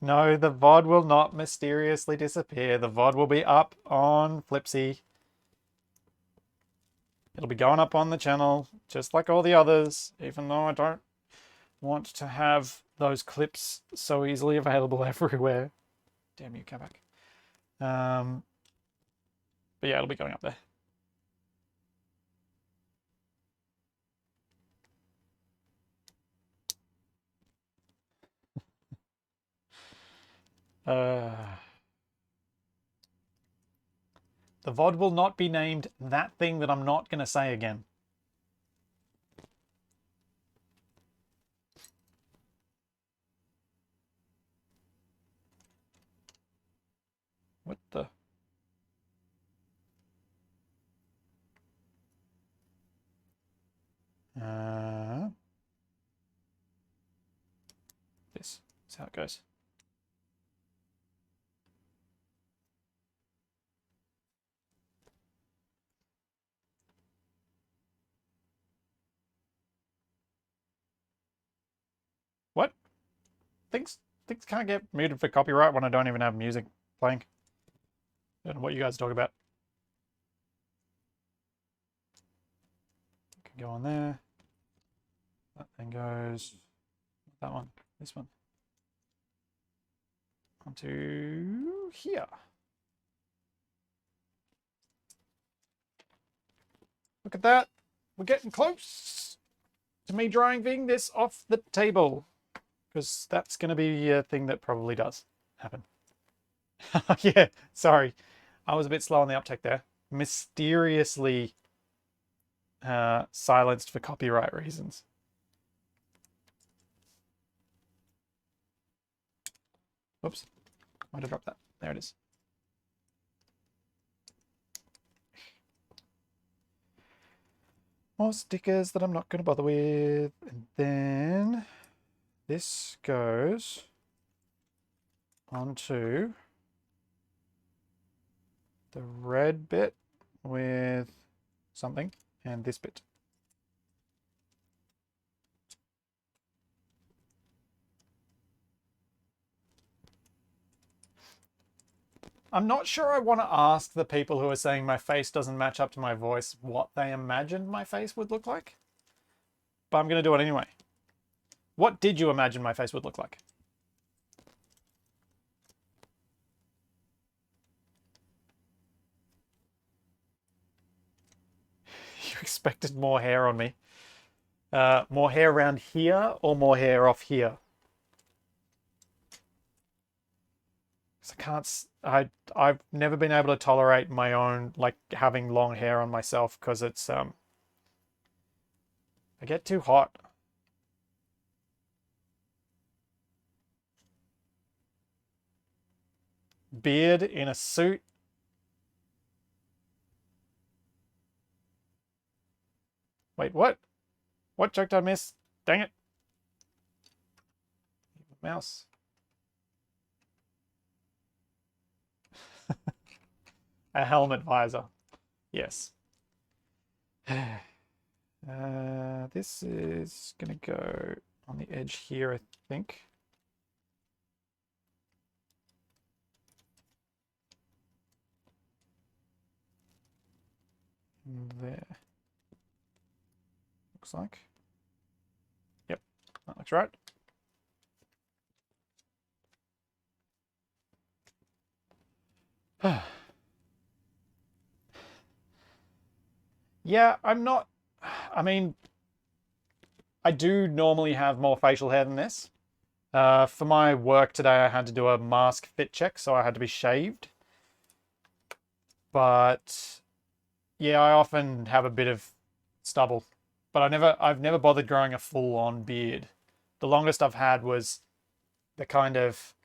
No, the VOD will not mysteriously disappear. The VOD will be up on Flipsy. It'll be going up on the channel, just like all the others, even though I don't want to have those clips so easily available everywhere. Damn you, Capac. But yeah, it'll be going up there. The VOD will not be named that thing that I'm not going to say again. What the? This is how it goes. What? Things can't get muted for copyright when I don't even have music playing. I don't know what you guys talk about. Can go on there. That thing goes. That one. This one. Onto here. Look at that. We're getting close to me driving this off the table. Because that's going to be a thing that probably does happen. Yeah, sorry. I was a bit slow on the uptake there. Mysteriously silenced for copyright reasons. Whoops. Why did I drop that? There it is. More stickers that I'm not going to bother with. And then this goes onto the red bit with something and this bit. I'm not sure I want to ask the people who are saying my face doesn't match up to my voice what they imagined my face would look like. But I'm going to do it anyway. What did you imagine my face would look like? You expected more hair on me. More hair around here or more hair off here? I can't. I've never been able to tolerate my own, like, having long hair on myself because it's I get too hot. Beard in a suit. Wait, what? What joke did I miss? Dang it. Mouse. A helmet visor. Yes. This is going to go on the edge here, I think. There. Looks like. Yep, that looks right. Yeah, I'm not... I mean, I do normally have more facial hair than this. For my work today, I had to do a mask fit check, so I had to be shaved. But yeah, I often have a bit of stubble. But I've never bothered growing a full-on beard. The longest I've had was the kind of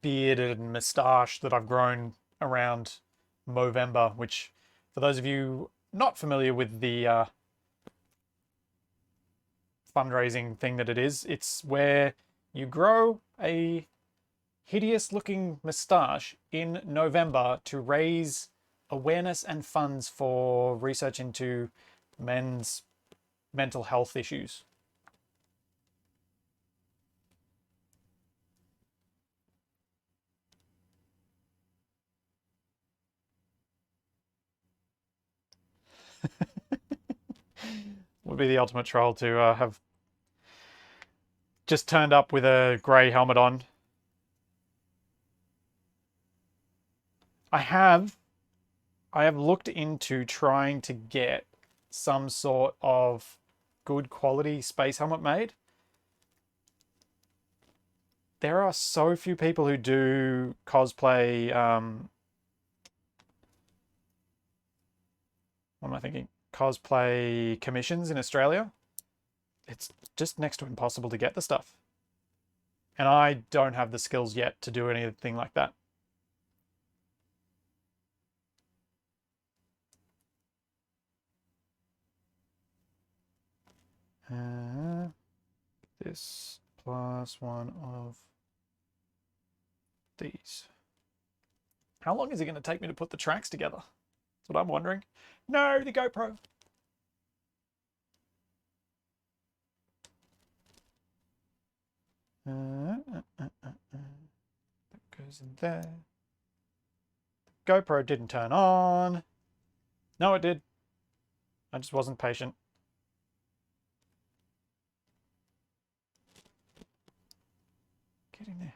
beard and moustache that I've grown around Movember, which, for those of you not familiar with the fundraising thing that it is, it's where you grow a hideous looking moustache in November to raise awareness and funds for research into men's mental health issues. Would be the ultimate troll to have just turned up with a grey helmet on. I have looked into trying to get some sort of good quality space helmet made. There are so few people who do cosplay. What am I thinking? Cosplay commissions in Australia. It's just next to impossible to get the stuff. And I don't have the skills yet to do anything like that. This plus one of these. How long is it going to take me to put the tracks together? That's what I'm wondering. No, the GoPro. That goes in there. The GoPro didn't turn on. No, it did. I just wasn't patient. Get in there.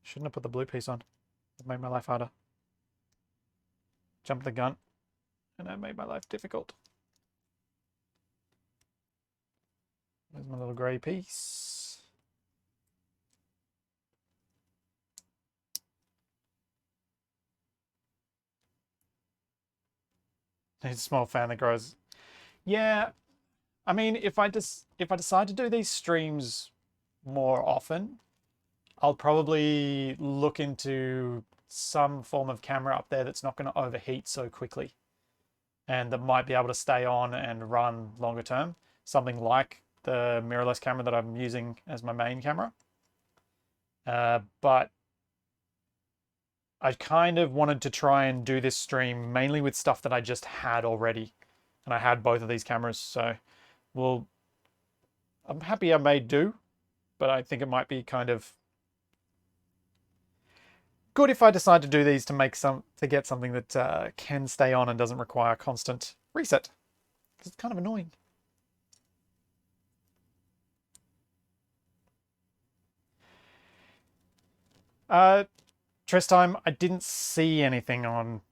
Shouldn't have put the blue piece on. It made my life harder. Jumped the gun, and that made my life difficult. There's my little grey piece. Need a small fan that grows. Yeah, I mean, if I decide to do these streams more often, I'll probably look into some form of camera up there that's not going to overheat so quickly and that might be able to stay on and run longer term. Something like the mirrorless camera that I'm using as my main camera. But I kind of wanted to try and do this stream mainly with stuff that I just had already. And I had both of these cameras, so I'm happy I made do, but I think it might be kind of good if I decide to do these to get something that can stay on and doesn't require constant reset. Because it's kind of annoying. Trest time, I didn't see anything on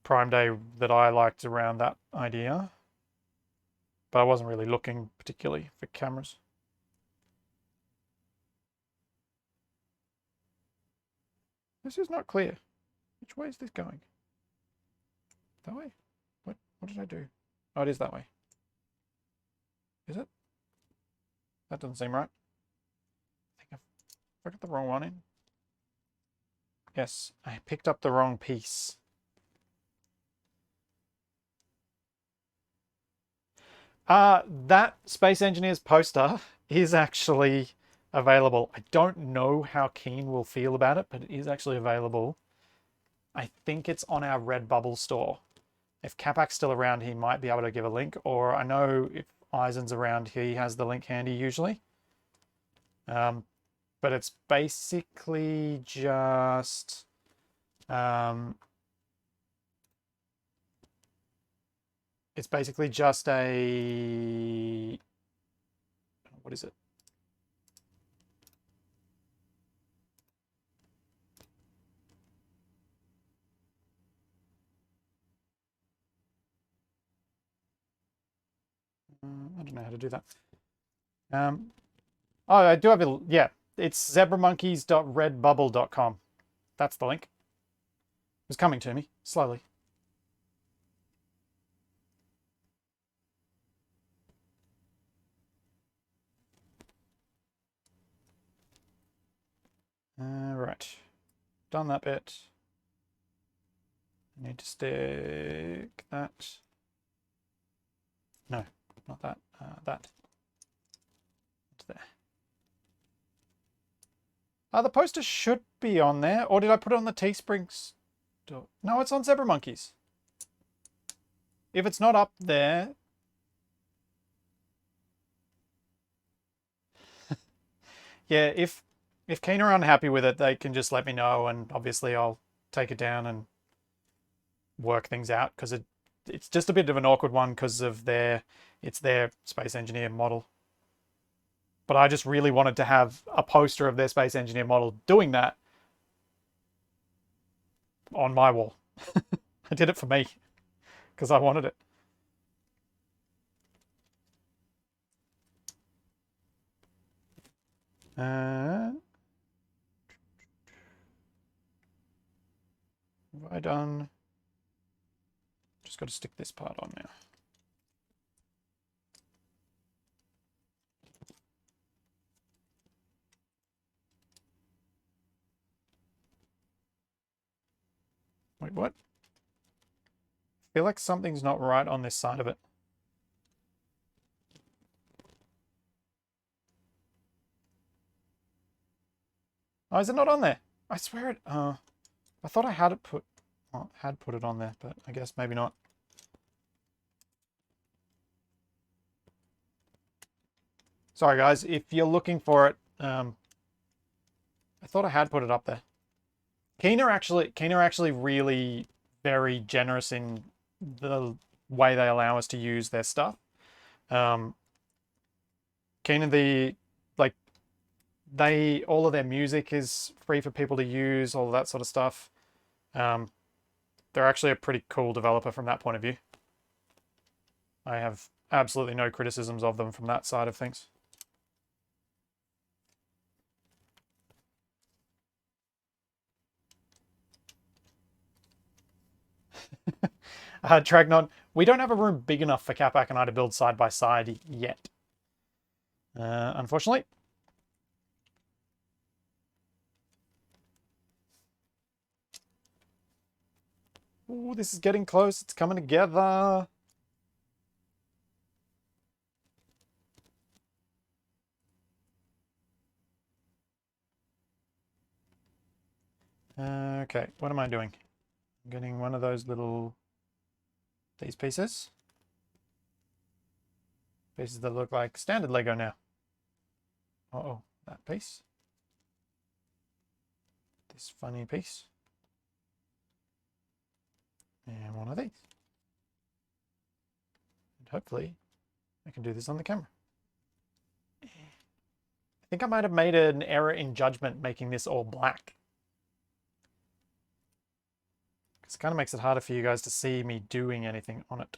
Prime Day that I liked around that idea. But I wasn't really looking particularly for cameras. This is not clear. Which way is this going? That way? What did I do? Oh, it is that way. Is it? That doesn't seem right. I think I got the wrong one in. Yes, I picked up the wrong piece. That Space Engineers poster is actually available. I don't know how Keen will feel about it, but it is actually available. I think it's on our Redbubble store. If Capac's still around, he might be able to give a link, or I know if Eisen's around, he has the link handy usually. But it's basically just a, what is it? I don't know how to do that. Oh, I do have it. Yeah, it's zebramonkeys.redbubble.com. That's the link. It's coming to me slowly. Right, done that bit. I need to stick that. No, not that. That. It's there. The poster should be on there, or did I put it on the Teesprings? No, it's on Zebra Monkeys. If it's not up there, yeah. If Keen are unhappy with it, they can just let me know, and obviously I'll take it down and work things out because it's just a bit of an awkward one because of it's their Space Engineer model. But I just really wanted to have a poster of their Space Engineer model doing that on my wall. I did it for me because I wanted it. Have I done? Just got to stick this part on now. Wait, what? I feel like something's not right on this side of it. Oh, is it not on there? I swear it. I thought I had it put. Well, had put it on there, but I guess maybe not. Sorry, guys. If you're looking for it, I thought I had put it up there. Keen are actually really very generous in the way they allow us to use their stuff. Keen are all of their music is free for people to use, all of that sort of stuff. They're actually a pretty cool developer from that point of view. I have absolutely no criticisms of them from that side of things. Tragnon, we don't have a room big enough for Capac and I to build side by side yet. Unfortunately. Ooh, this is getting close. It's coming together. Okay, what am I doing? I'm getting one of those these pieces. Pieces that look like standard Lego now. Uh-oh, that piece. This funny piece. And one of these. And hopefully I can do this on the camera. I think I might have made an error in judgment making this all black. Because it kind of makes it harder for you guys to see me doing anything on it.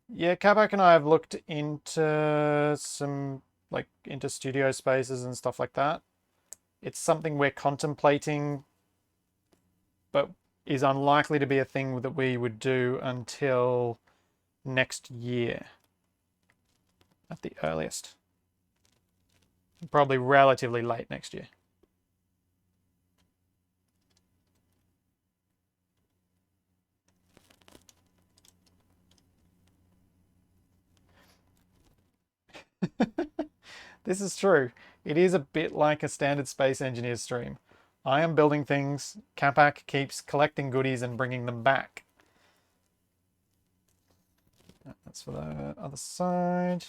Yeah, Capac and I have looked into into studio spaces and stuff like that. It's something we're contemplating, but is unlikely to be a thing that we would do until next year at the earliest. Probably relatively late next year. This is true. It is a bit like a standard Space Engineer stream. I am building things, Capac keeps collecting goodies and bringing them back. That's for the other side.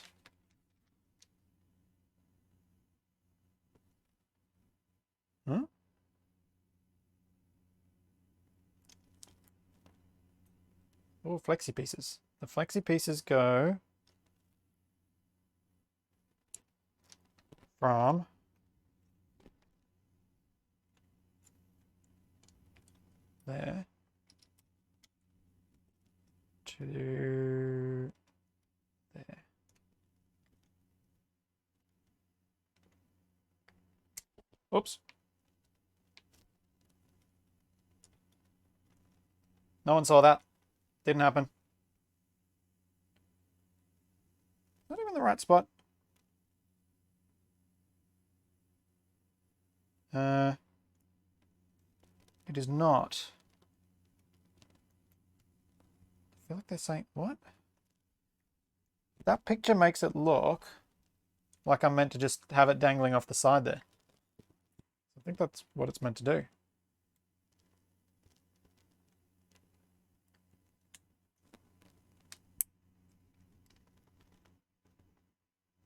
Huh? Oh, flexi pieces. The flexi pieces go from there to there. Oops. No one saw that. Didn't happen. Not even the right spot. It is not. I feel like they're saying, what? That picture makes it look like I'm meant to just have it dangling off the side there. I think that's what it's meant to do.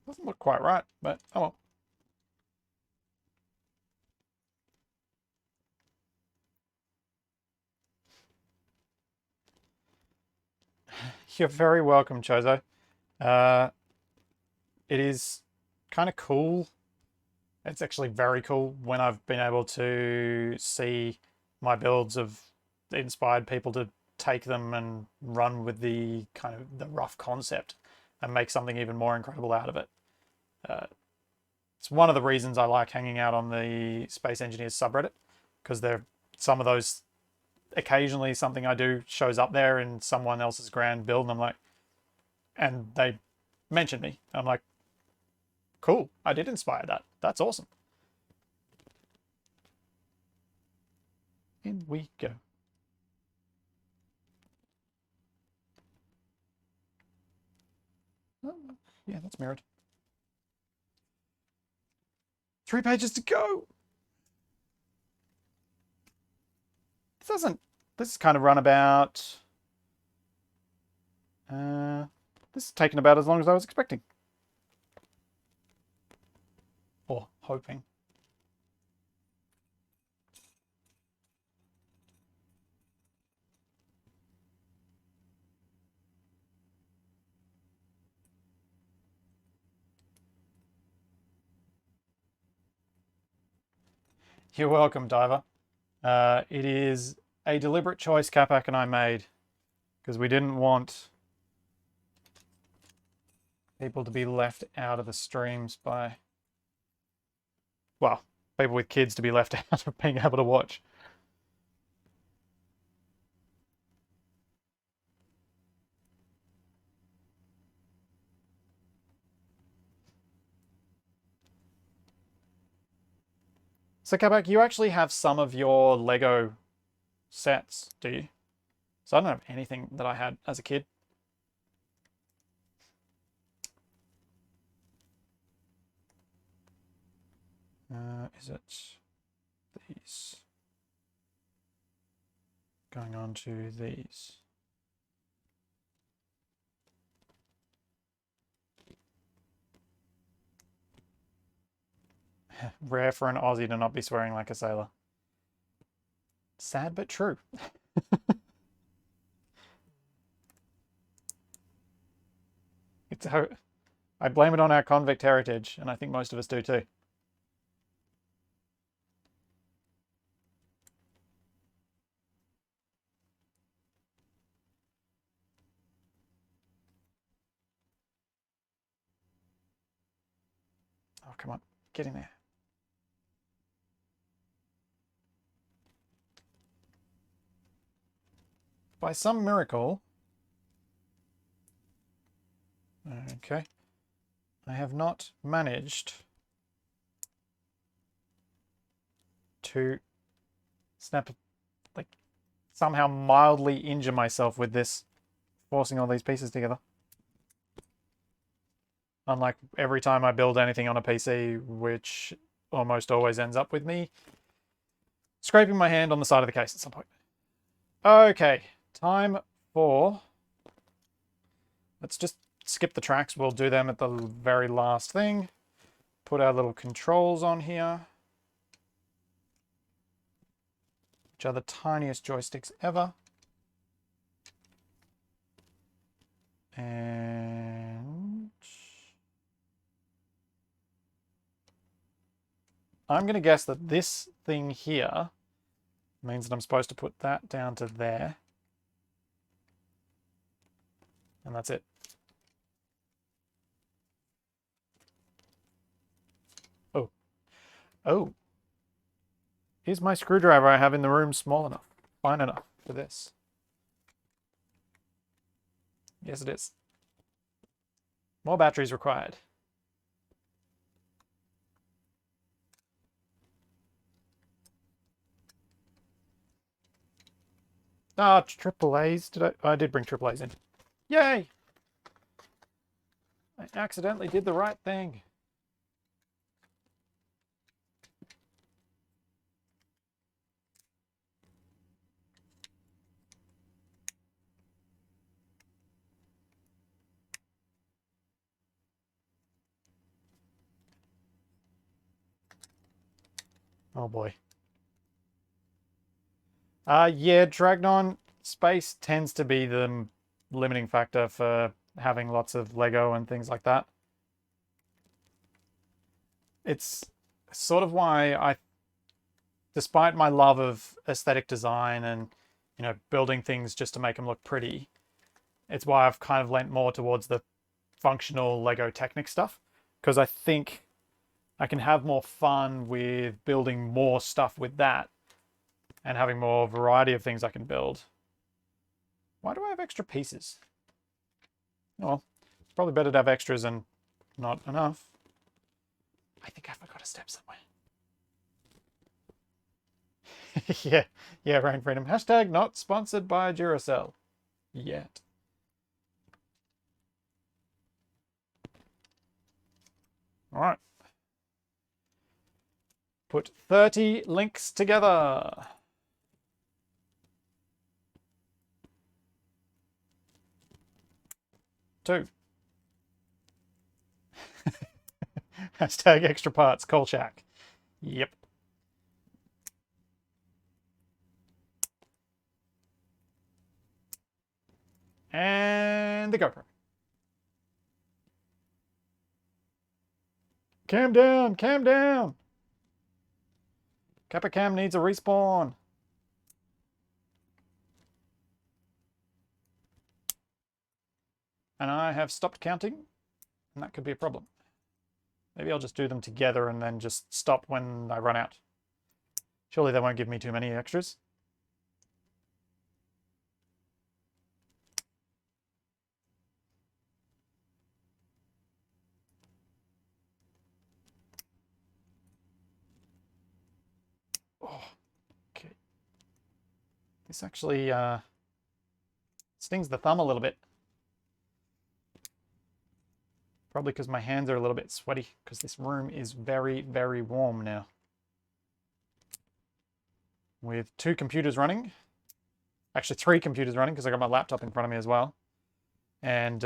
Doesn't look quite right, but oh well. You're very welcome, Chozo. It is kind of cool. It's actually very cool when I've been able to see my builds have inspired people to take them and run with the kind of the rough concept and make something even more incredible out of it. It's one of the reasons I like hanging out on the Space Engineers subreddit, because they're some of those, occasionally something I do shows up there in someone else's grand build, and I'm like, and they mention me. I'm like, cool, I did inspire that. That's awesome. In we go. Oh, yeah, that's mirrored. 3 pages to go. This is kind of run about, this has taken about as long as I was expecting. Or hoping. You're welcome, Diver. It is a deliberate choice Capac and I made, because we didn't want people to be left out of the streams by, well, people with kids to be left out of being able to watch. So Capac, you actually have some of your Lego sets, do you? So I don't have anything that I had as a kid. Is it these? Going on to these. Rare for an Aussie to not be swearing like a sailor. Sad but true. It's I blame it on our convict heritage, and I think most of us do too. Oh, come on. Get in there. By some miracle... Okay. I have not managed to snap, like, somehow mildly injure myself with this, forcing all these pieces together. Unlike every time I build anything on a PC, which almost always ends up with me scraping my hand on the side of the case at some point. Okay, time for... Let's just skip the tracks. We'll do them at the very last thing. Put our little controls on here, which are the tiniest joysticks ever. And I'm going to guess that this thing here means that I'm supposed to put that down to there. And that's it. Oh. Oh. Is my screwdriver I have in the room small enough? Fine enough for this? Yes, it is. More batteries required. Ah, triple A's. I did bring triple A's in. Yay! I accidentally did the right thing. Oh boy. Yeah, Dragnon Space tends to be the limiting factor for having lots of Lego and things like that. It's sort of why despite my love of aesthetic design and, you know, building things just to make them look pretty, it's why I've kind of lent more towards the functional LEGO Technic stuff, because I think I can have more fun with building more stuff with that and having more variety of things I can build. Why do I have extra pieces? Well, it's probably better to have extras and not enough. I think I forgot a step somewhere. yeah, Rain Freedom. Hashtag not sponsored by Duracell. Yet. Alright. Put 30 links together. Two. Hashtag extra parts, Kolchak. Yep. And the GoPro. Cam down, cam down. Capac needs a respawn. And I have stopped counting, and that could be a problem. Maybe I'll just do them together and then just stop when I run out. Surely they won't give me too many extras. Oh, okay. This actually stings the thumb a little bit. Probably because my hands are a little bit sweaty, because this room is very, very warm now. With 2 computers running. Actually, 3 computers running, because I got my laptop in front of me as well. And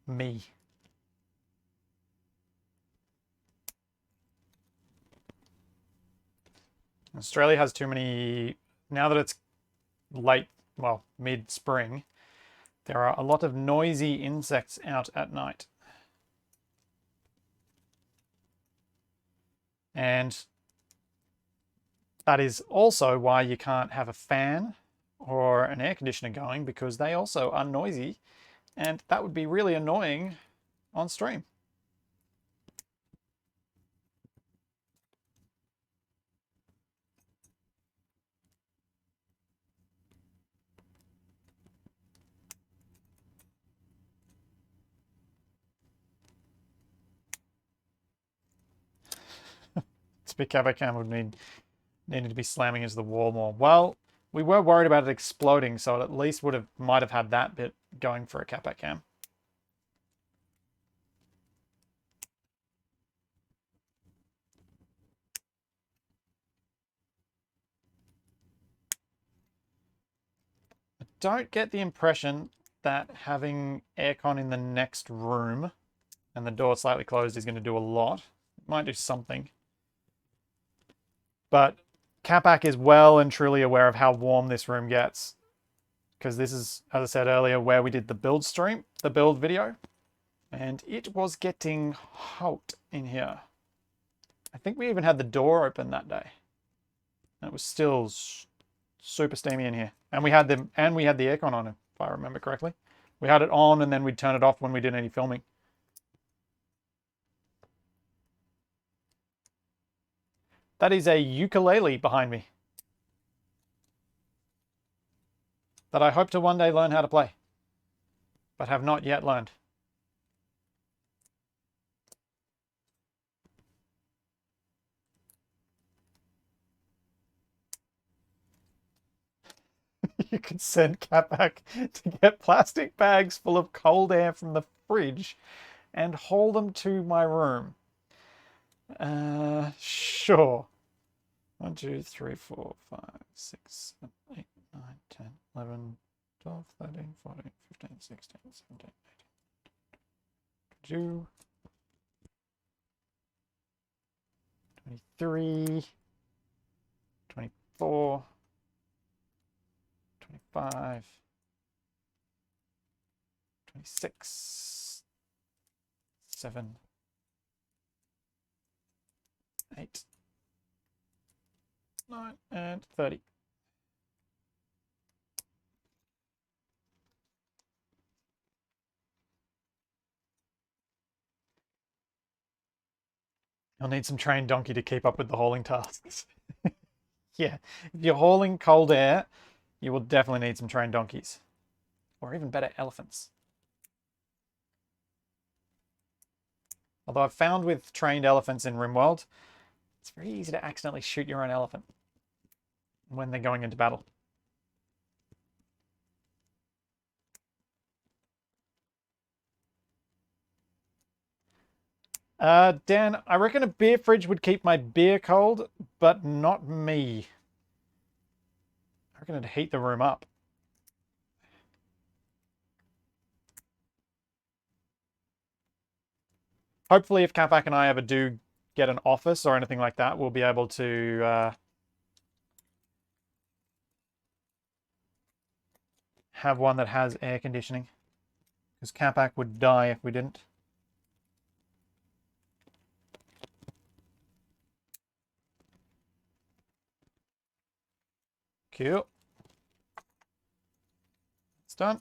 me. Australia has too many, now that it's late, well, mid-spring, there are a lot of noisy insects out at night. And that is also why you can't have a fan or an air conditioner going, because they also are noisy, and that would be really annoying on stream. Speak Capac would needed to be slamming into the wall more. Well, we were worried about it exploding, so it at least might have had that bit going for a Capac. I don't get the impression that having aircon in the next room and the door slightly closed is going to do a lot. It might do something. But Capac is well and truly aware of how warm this room gets, because this is, as I said earlier, where we did the build stream, the build video, and it was getting hot in here. I think we even had the door open that day, and it was still super steamy in here. And we had the aircon on, if I remember correctly. We had it on, and then we'd turn it off when we did any filming. That is a ukulele behind me that I hope to one day learn how to play, but have not yet learned. You could send Capac to get plastic bags full of cold air from the fridge and haul them to my room. Sure. 1, 2, 3, 4, 5, 6, 7, 8, 9, 10, 11, 12, 13, 14, 15, 16, 17, 18, 22, 23, 4, 25, 26, 7, 8, 9, and 30. You'll need some trained donkey to keep up with the hauling tasks. Yeah, if you're hauling cold air, you will definitely need some trained donkeys. Or even better, elephants. Although I've found with trained elephants in RimWorld, it's very easy to accidentally shoot your own elephant when they're going into battle. Dan, I reckon a beer fridge would keep my beer cold, but not me. I reckon it'd heat the room up. Hopefully, if Capac and I ever do get an office or anything like that, we'll be able to have one that has air conditioning. Because Capac would die if we didn't. Cool. It's done.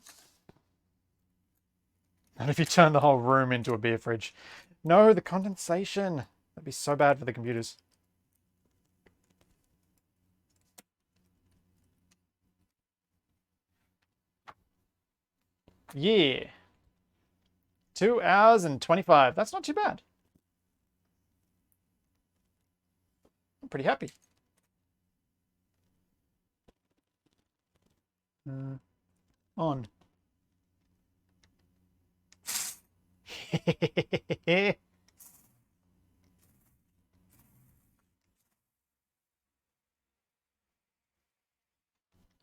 And if you turn the whole room into a beer fridge. No, the condensation. That'd be so bad for the computers. Yeah. 2 hours and 25. That's not too bad. I'm pretty happy. On.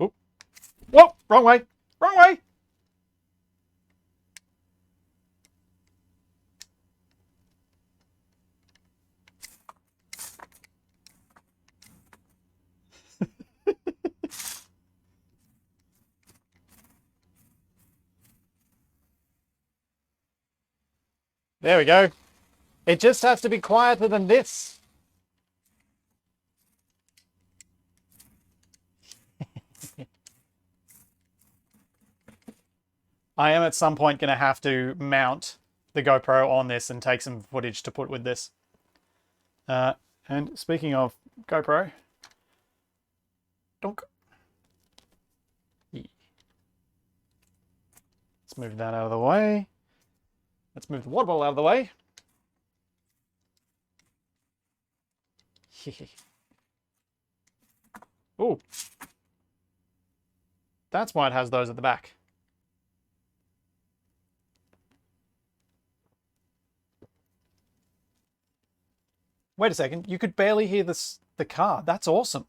Oop. Whoa, wrong way. Wrong way. There we go. It just has to be quieter than this. I am at some point going to have to mount the GoPro on this and take some footage to put with this. And speaking of GoPro, donk. Yeah. Let's move that out of the way. Let's move the water bottle out of the way. Ooh. That's why it has those at the back. Wait a second, you could barely hear the car. That's awesome.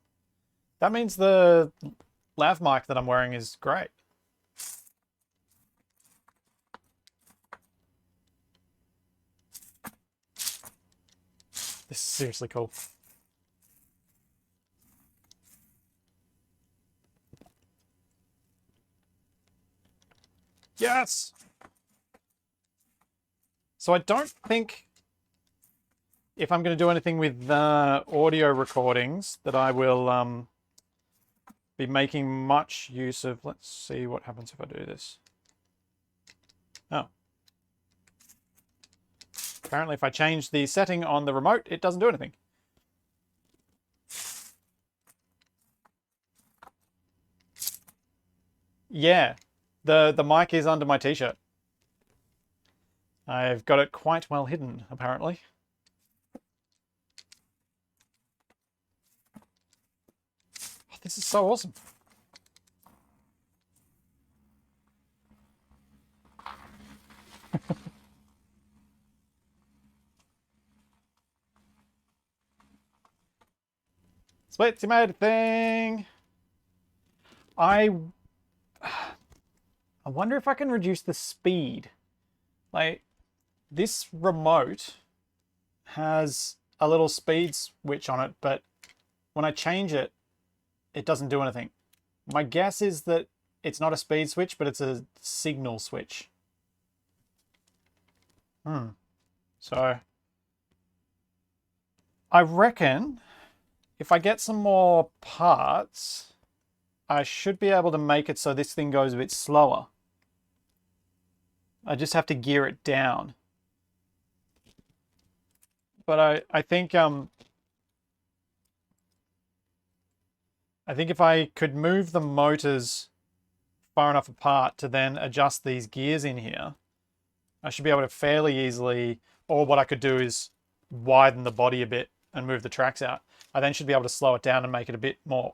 That means the lav mic that I'm wearing is great. This is seriously cool. Yes! So I don't think if I'm going to do anything with audio recordings that I will be making much use of. Let's see what happens if I do this. Oh. Apparently if I change the setting on the remote, it doesn't do anything. Yeah, the mic is under my t-shirt. I've got it quite well hidden, apparently. Oh, this is so awesome. Splitsy made a thing. I wonder if I can reduce the speed. Like, this remote has a little speed switch on it, but when I change it, it doesn't do anything. My guess is that it's not a speed switch, but it's a signal switch. So I reckon if I get some more parts, I should be able to make it so this thing goes a bit slower. I just have to gear it down. But I think if I could move the motors far enough apart to then adjust these gears in here, I should be able to fairly easily, or what I could do is widen the body a bit and move the tracks out. I then should be able to slow it down and make it a bit more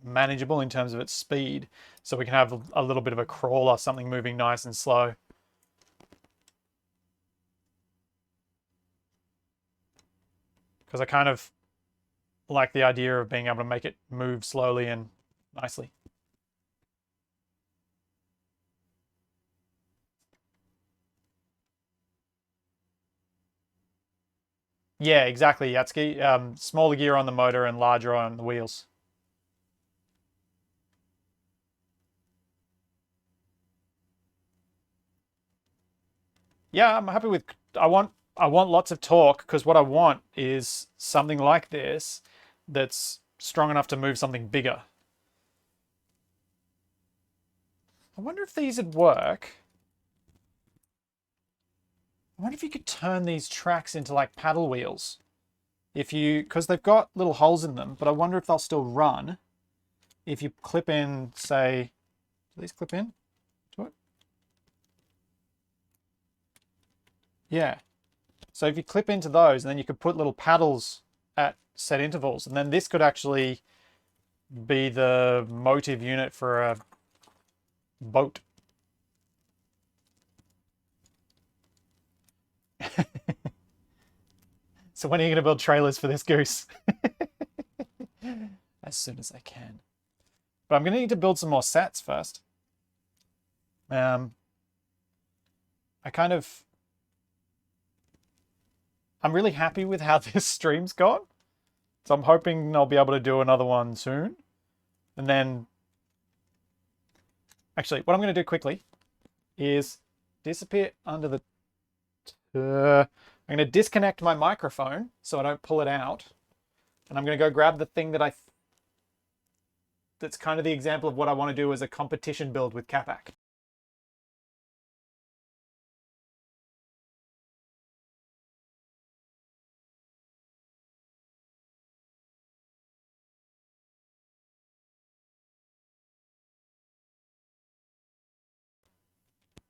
manageable in terms of its speed. So we can have a little bit of a crawl or something moving nice and slow. Because I kind of like the idea of being able to make it move slowly and nicely. Yeah, exactly, Yatsky. Smaller gear on the motor and larger on the wheels. Yeah, I'm happy with. I want lots of torque, because what I want is something like this that's strong enough to move something bigger. I wonder if these would work. I wonder if you could turn these tracks into like paddle wheels. Because they've got little holes in them, but I wonder if they'll still run if you clip in, say, do these clip in to it? Yeah. So if you clip into those, and then you could put little paddles at set intervals, and then this could actually be the motive unit for a boat. So when are you going to build trailers for this goose? As soon as I can. But I'm going to need to build some more sets first. I'm really happy with how this stream's gone. So I'm hoping I'll be able to do another one soon. And then, actually, what I'm going to do quickly is disappear under the... I'm going to disconnect my microphone so I don't pull it out. And I'm going to go grab the thing that that's kind of the example of what I want to do as a competition build with Capac.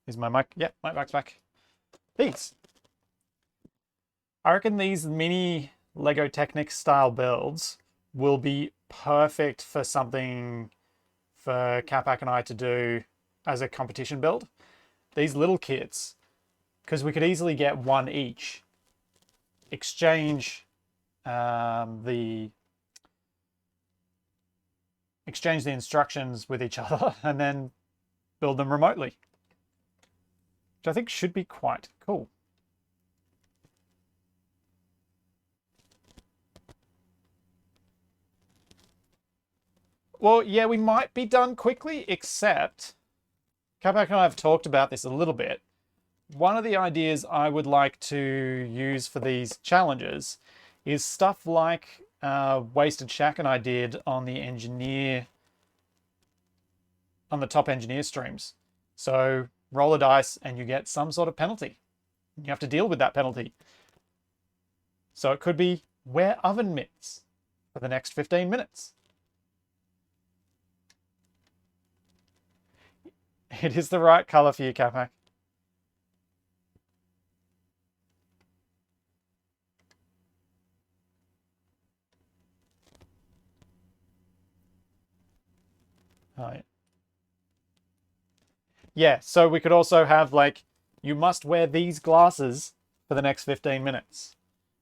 Is my mic? Yeah, my mic's back. These. I reckon these mini LEGO Technic style builds will be perfect for something for Capac and I to do as a competition build. These little kits, because we could easily get one each, exchange the instructions with each other, and then build them remotely, which I think should be quite cool. Well, yeah, we might be done quickly, except Capac and I have talked about this a little bit. One of the ideas I would like to use for these challenges is stuff like Wasted Shack and I did on the top engineer streams. So roll a dice and you get some sort of penalty. You have to deal with that penalty. So it could be wear oven mitts for the next 15 minutes. It is the right color for you, Capac. Oh, yeah. Yeah, so we could also have, like, you must wear these glasses for the next 15 minutes.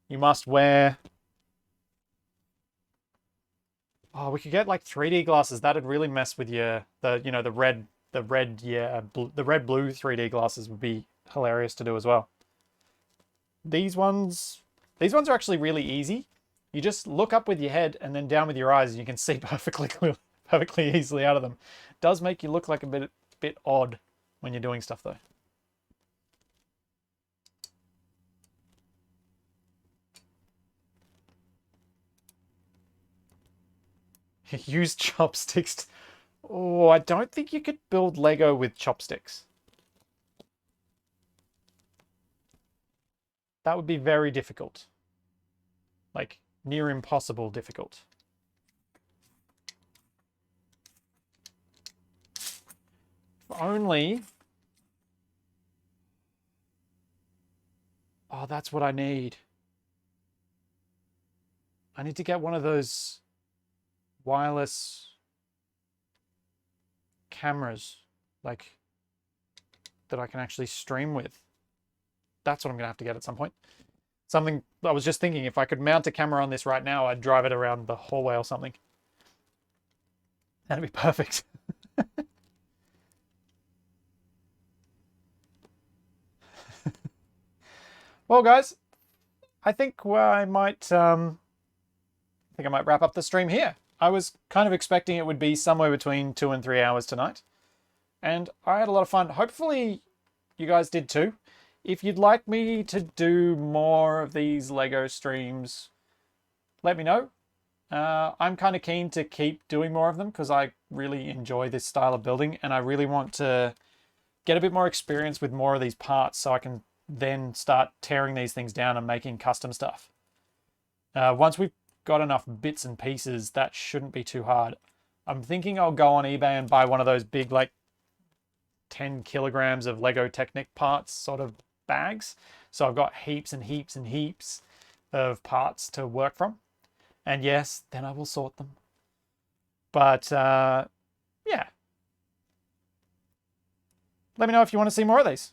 You must wear... Oh, we could get, like, 3D glasses. That'd really mess with the red, the red-blue 3D glasses would be hilarious to do as well. These ones are actually really easy. You just look up with your head and then down with your eyes, and you can see perfectly clearly, perfectly easily out of them. It does make you look like a bit odd when you're doing stuff, though. Use chopsticks. Oh, I don't think you could build Lego with chopsticks. That would be very difficult. Like, near impossible difficult. If only... Oh, that's what I need. I need to get one of those wireless cameras, like, that I can actually stream with. That's what I'm gonna have to get at some point. Something, I was just thinking, if I could mount a camera on this right now, I'd drive it around the hallway or something. That'd be perfect. Well, guys, I think I might wrap up the stream here. I was kind of expecting it would be somewhere between 2 and 3 hours tonight, and I had a lot of fun. Hopefully you guys did too. If you'd like me to do more of these Lego streams, let me know. I'm kind of keen to keep doing more of them because I really enjoy this style of building, and I really want to get a bit more experience with more of these parts so I can then start tearing these things down and making custom stuff. Once we've got enough bits and pieces, that shouldn't be too hard. I'm thinking I'll go on eBay and buy one of those big, like, 10 kilograms of LEGO Technic parts sort of bags. So I've got heaps and heaps and heaps of parts to work from. And yes, then I will sort them. But, yeah. Let me know if you want to see more of these.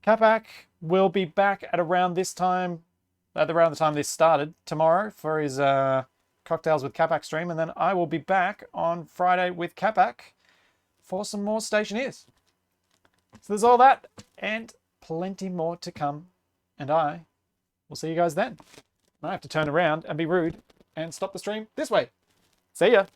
Capac will be back at around this time, around the time this started, tomorrow for his Cocktails with Capac stream, and then I will be back on Friday with Capac for some more Stationeers. So there's all that, and plenty more to come, and I will see you guys then. I have to turn around and be rude and stop the stream this way. See ya!